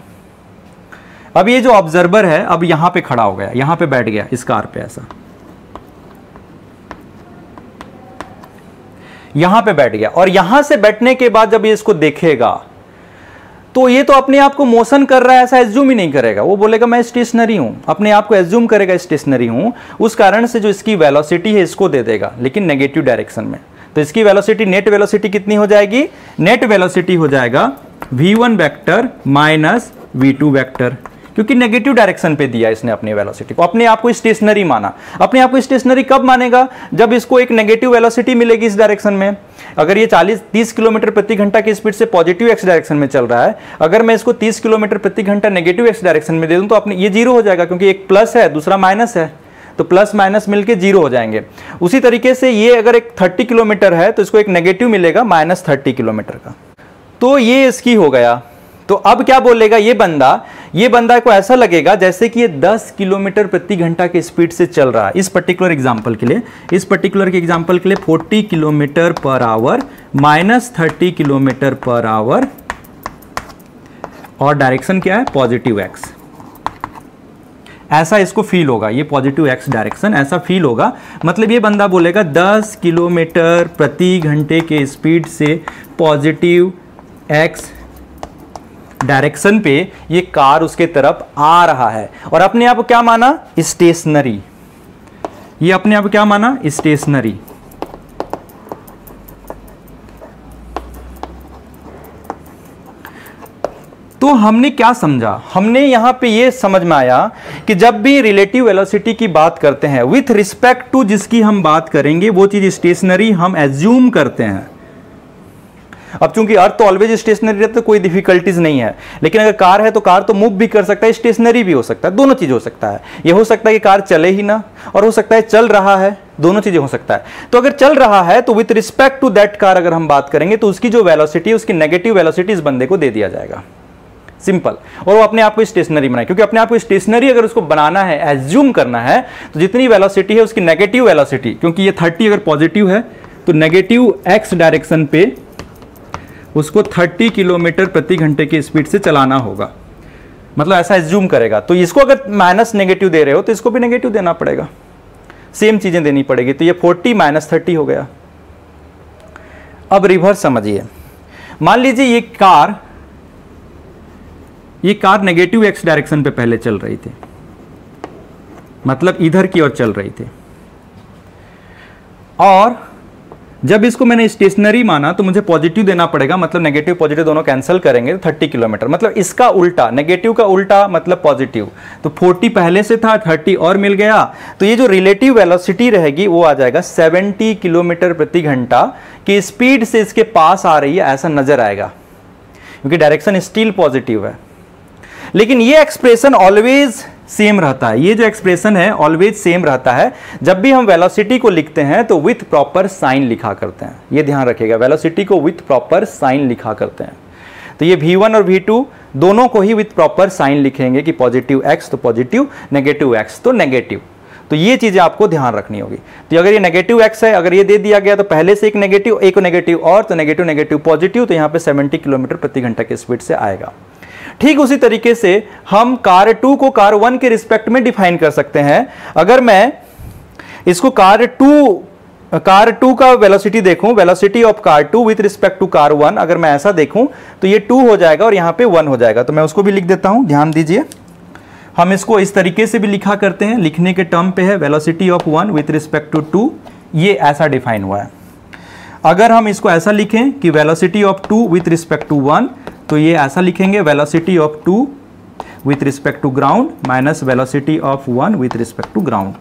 अब ये जो ऑब्जर्वर है अब यहां पे खड़ा हो गया, यहां पे बैठ गया इस कार पे, ऐसा यहां पे बैठ गया, और यहां से बैठने के बाद जब ये इसको देखेगा तो ये तो अपने आप को मोशन कर रहा है ऐसा एज्यूम ही नहीं करेगा, वो बोलेगा मैं स्टेशनरी हूं, अपने आप को एज्यूम करेगा स्टेशनरी हूं। उस कारण से जो इसकी वेलोसिटी है इसको दे देगा, लेकिन नेगेटिव डायरेक्शन में। तो इसकी वेलोसिटी, नेट वेलोसिटी कितनी हो जाएगी, नेट वेलोसिटी हो जाएगा v1 vector minus v2 vector, क्योंकि नेगेटिव डायरेक्शन पे दिया इसने अपनी वेलोसिटी को, अपने आप को स्टेशनरी माना। अपने आप को स्टेशनरी कब मानेगा, जब इसको एक नेगेटिव वेलोसिटी मिलेगी इस डायरेक्शन में। अगर ये 30 किलोमीटर प्रति घंटा की स्पीड से पॉजिटिव एक्स डायरेक्शन में चल रहा है, अगर मैं इसको 30 किलोमीटर प्रति घंटा नेगेटिव एक्स डायरेक्शन में दे दूं तो अपने ये जीरो हो जाएगा, क्योंकि एक प्लस है दूसरा माइनस है, तो प्लस माइनस मिलके जीरो हो जाएंगे। उसी तरीके से ये अगर एक 30 किलोमीटर है तो इसको एक नेगेटिव मिलेगा माइनस 30 किलोमीटर का, तो ये इसकी हो गया। तो अब क्या बोलेगा ये बंदा को ऐसा लगेगा जैसे कि ये 10 किलोमीटर प्रति घंटा की स्पीड से चल रहा है। इस पर्टिकुलर एग्जांपल के लिए, 40 kilometre per hour minus 30 kilometre per hour, और डायरेक्शन क्या है, पॉजिटिव एक्स। ऐसा इसको फील होगा, ये पॉजिटिव एक्स डायरेक्शन ऐसा फील होगा। मतलब ये बंदा बोलेगा 10 किलोमीटर प्रति घंटे के स्पीड से पॉजिटिव एक्स डायरेक्शन पे ये कार उसके तरफ आ रहा है, और अपने आप को क्या माना, स्टेशनरी। ये अपने आप को क्या माना, स्टेशनरी। तो हमने क्या समझा, हमने यहां पे ये समझ में आया कि जब भी रिलेटिव वेलोसिटी की बात करते हैं विथ रिस्पेक्ट टू जिसकी हम बात करेंगे वो चीज स्टेशनरी हम एज्यूम करते हैं। अब चूंकि अर्थ तो ऑलवेज स्टेशनरी रहता है, कोई डिफिकल्टीज नहीं है, लेकिन अगर कार है तो कार तो मूव भी कर सकता है, स्टेशनरी भी हो सकता है, दोनों चीज हो सकता है। ये हो सकता है कि कार चले ही ना, और हो सकता है चल रहा है, दोनों चीजें हो सकता है। तो अगर चल रहा है तो with respect to that car अगर हम बात करेंगे तो उसकी जो वेलोसिटी है उसकी नेगेटिव वेलोसिटी इस बंदे को दे दिया जाएगा, सिंपल। और वो अपने आप को स्टेशनरी बनाए, क्योंकि अपने आप को स्टेशनरी अगर उसको बनाना है, एज्यूम करना है, तो जितनी वेलोसिटी है उसकी नेगेटिव वेलोसिटी, क्योंकि ये 30 अगर पॉजिटिव है तो नेगेटिव एक्स डायरेक्शन पे उसको 30 किलोमीटर प्रति घंटे की स्पीड से चलाना होगा, मतलब ऐसा एज्यूम करेगा। तो इसको अगर माइनस नेगेटिव दे रहे हो तो इसको भी नेगेटिव देना पड़ेगा, सेम चीजें देनी पड़ेगी। तो ये 40 माइनस 30 हो गया। अब रिवर्स समझिए, मान लीजिए ये कार नेगेटिव एक्स डायरेक्शन पे पहले चल रही थी, मतलब इधर की ओर चल रही थी, और जब इसको मैंने स्टेशनरी माना तो मुझे पॉजिटिव देना पड़ेगा, मतलब नेगेटिव पॉजिटिव दोनों कैंसिल करेंगे 30 किलोमीटर, मतलब इसका उल्टा, नेगेटिव का उल्टा मतलब पॉजिटिव। तो 40 पहले से था, 30 और मिल गया, तो ये जो रिलेटिव वेलोसिटी रहेगी वो आ जाएगा 70 किलोमीटर प्रति घंटा की स्पीड से इसके पास आ रही है, ऐसा नजर आएगा, क्योंकि डायरेक्शन स्टिल पॉजिटिव है। लेकिन ये एक्सप्रेशन ऑलवेज सेम रहता है, ये जो एक्सप्रेशन है ऑलवेज सेम रहता है। जब भी हम वेलोसिटी को लिखते हैं तो विथ प्रॉपर साइन लिखा करते हैं, ये ध्यान रखिएगा, वेलोसिटी को विथ प्रॉपर साइन लिखा करते हैं। तो ये v1 और v2 दोनों को ही विथ प्रॉपर साइन लिखेंगे कि पॉजिटिव x तो पॉजिटिव, नेगेटिव x तो नेगेटिव। तो ये चीजें आपको ध्यान रखनी होगी। तो अगर ये नेगेटिव x है, अगर ये दे दिया गया तो पहले से एक नेगेटिव और, तो नेगेटिव नेगेटिव पॉजिटिव, तो यहाँ पे 70 किलोमीटर प्रति घंटा की स्पीड से आएगा। ठीक उसी तरीके से हम कार 2 को कार 1 के रिस्पेक्ट में डिफाइन कर सकते हैं। अगर मैं इसको कार 2 का वेलोसिटी देखूं, velocity of car 2 with respect to car 1, अगर मैं ऐसा देखूं तो ये 2 हो जाएगा और यहां पे 1 हो जाएगा। तो मैं उसको भी लिख देता हूं, ध्यान दीजिए, हम इसको इस तरीके से भी लिखा करते हैं, लिखने के टर्म पे है velocity of 1 with respect to 2, ये ऐसा डिफाइन हुआ है। अगर हम इसको ऐसा लिखें कि velocity of 2 with respect to 1, तो ये ऐसा लिखेंगे velocity of 2 with respect to ground minus velocity of 1 with respect to ground.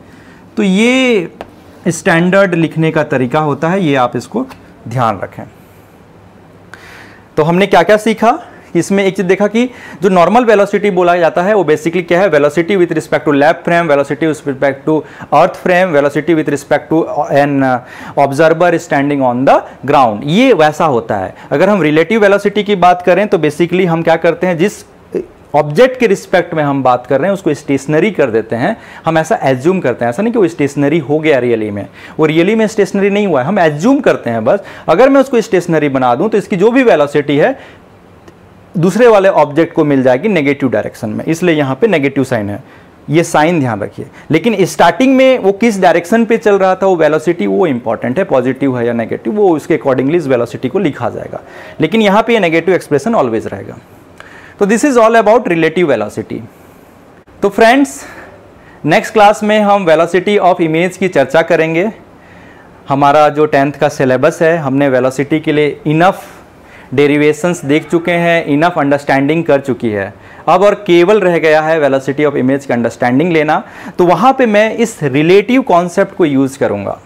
तो ये स्टैंडर्ड लिखने का तरीका होता है, ये आप इसको ध्यान रखें। तो हमने क्या क्या सीखा, इसमें एक चीज देखा कि जो नॉर्मल वेलोसिटी बोला जाता है वो बेसिकली क्या है, velocity with respect to lab frame, velocity with respect to earth frame, velocity with respect to an observer standing on the ground, ये वैसा होता है। अगर हम रिलेटिव वेलोसिटी की बात करें तो बेसिकली हम क्या करते हैं, जिस ऑब्जेक्ट के रिस्पेक्ट में हम बात कर रहे हैं उसको स्टेशनरी कर देते हैं, हम ऐसा एज्यूम करते हैं, ऐसा नहीं कि वो स्टेशनरी हो गया रियली में, वो रियली में स्टेशनरी नहीं हुआ है, हम एज्यूम करते हैं बस। अगर मैं उसको स्टेशनरी बना दूं तो इसकी जो भी वेलोसिटी है दूसरे वाले ऑब्जेक्ट को मिल जाएगी नेगेटिव डायरेक्शन में, इसलिए यहां पे नेगेटिव साइन है, ये साइन ध्यान रखिए। लेकिन स्टार्टिंग में वो किस डायरेक्शन पे चल रहा था वो वेलोसिटी, वो इंपॉर्टेंट है, पॉजिटिव है या नेगेटिव, वो उसके अकॉर्डिंगली इस वेलोसिटी को लिखा जाएगा, लेकिन यहां पे ये नेगेटिव एक्सप्रेशन ऑलवेज रहेगा। तो this is all about relative velocity. तो फ्रेंड्स, नेक्स्ट क्लास में हम वेलोसिटी ऑफ इमेज की चर्चा करेंगे। हमारा जो 10th का सिलेबस है, हमने वेलोसिटी के लिए इनफ डेरिवेशंस देख चुके हैं, इनफ अंडरस्टैंडिंग कर चुकी है, अब और केवल रह गया है वेलोसिटी ऑफ इमेज की अंडरस्टैंडिंग लेना। तो वहाँ पे मैं इस रिलेटिव कॉन्सेप्ट को यूज़ करूँगा।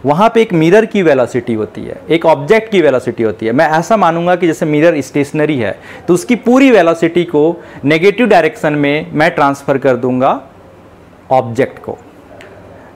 वहाँ पे एक मिरर की वेलोसिटी होती है, एक ऑब्जेक्ट की वेलोसिटी होती है। मैं ऐसा मानूंगा कि जैसे मिरर स्टेशनरी है तो उसकी पूरी वेलोसिटी को नेगेटिव डायरेक्शन में मैं ट्रांसफ़र कर दूंगा ऑब्जेक्ट को।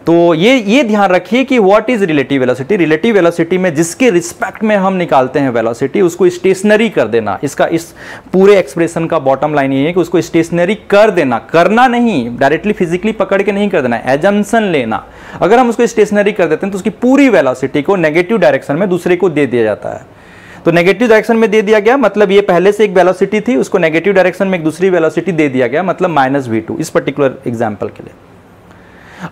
तो ये ध्यान रखिए कि what is relative velocity. Relative velocity में जिसके रिस्पेक्ट में हम निकालते हैं वेलोसिटी, उसको स्टेशनरी कर देना। इसका इस पूरे एक्सप्रेशन का बॉटम लाइन ये है कि उसको स्टेशनरी कर देना, करना नहीं, डायरेक्टली फिजिकली पकड़ के नहीं कर देना, एजम्पशन लेना। अगर हम उसको स्टेशनरी कर देते हैं तो उसकी पूरी वेलोसिटी को नेगेटिव डायरेक्शन में दूसरे को दे दिया जाता है। तो नेगेटिव डायरेक्शन में दे दिया गया मतलब ये पहले से एक वेलोसिटी थी, उसको नेगेटिव डायरेक्शन में एक दूसरी वेलोसिटी दे दिया गया, मतलब -v2 इस पर्टिकुलर एग्जाम्पल के लिए।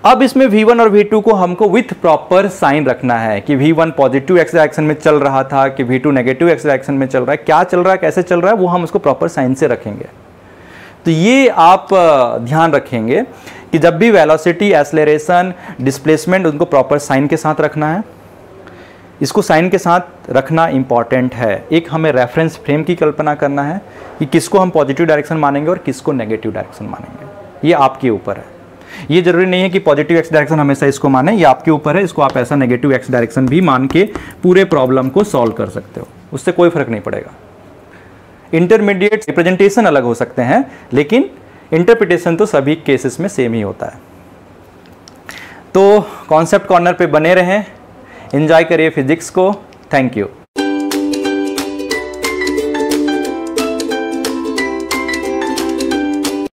अब इसमें v1 और v2 को हमको विथ प्रॉपर साइन रखना है कि v1 पॉजिटिव एक्स डायरेक्शन में चल रहा था कि v2 नेगेटिव एक्स डायरेक्शन में चल रहा है, क्या चल रहा है, कैसे चल रहा है, वो हम उसको प्रॉपर साइन से रखेंगे। तो ये आप ध्यान रखेंगे कि जब भी वेलोसिटी, एक्सेलरेशन, डिस्प्लेसमेंट, उनको प्रॉपर साइन के साथ रखना है। इसको साइन के साथ रखना इंपॉर्टेंट है। एक हमें रेफरेंस फ्रेम की कल्पना करना है कि किसको हम पॉजिटिव डायरेक्शन मानेंगे और किसको नेगेटिव डायरेक्शन मानेंगे, ये आपके ऊपर है। ये जरूरी नहीं है कि पॉजिटिव एक्स डायरेक्शन हमेशा इसको माने, ये आपके ऊपर है। इसको आप ऐसा नेगेटिव एक्स डायरेक्शन भी मान के पूरे प्रॉब्लम को सॉल्व कर सकते हो, उससे कोई फर्क नहीं पड़ेगा। इंटरमीडिएट रिप्रेजेंटेशन अलग हो सकते हैं, लेकिन इंटरप्रिटेशन तो सभी केसेस में सेम ही होता है। तो कॉन्सेप्ट कॉर्नर पे बने रहें, एंजॉय करिए फिजिक्स को। Thank you.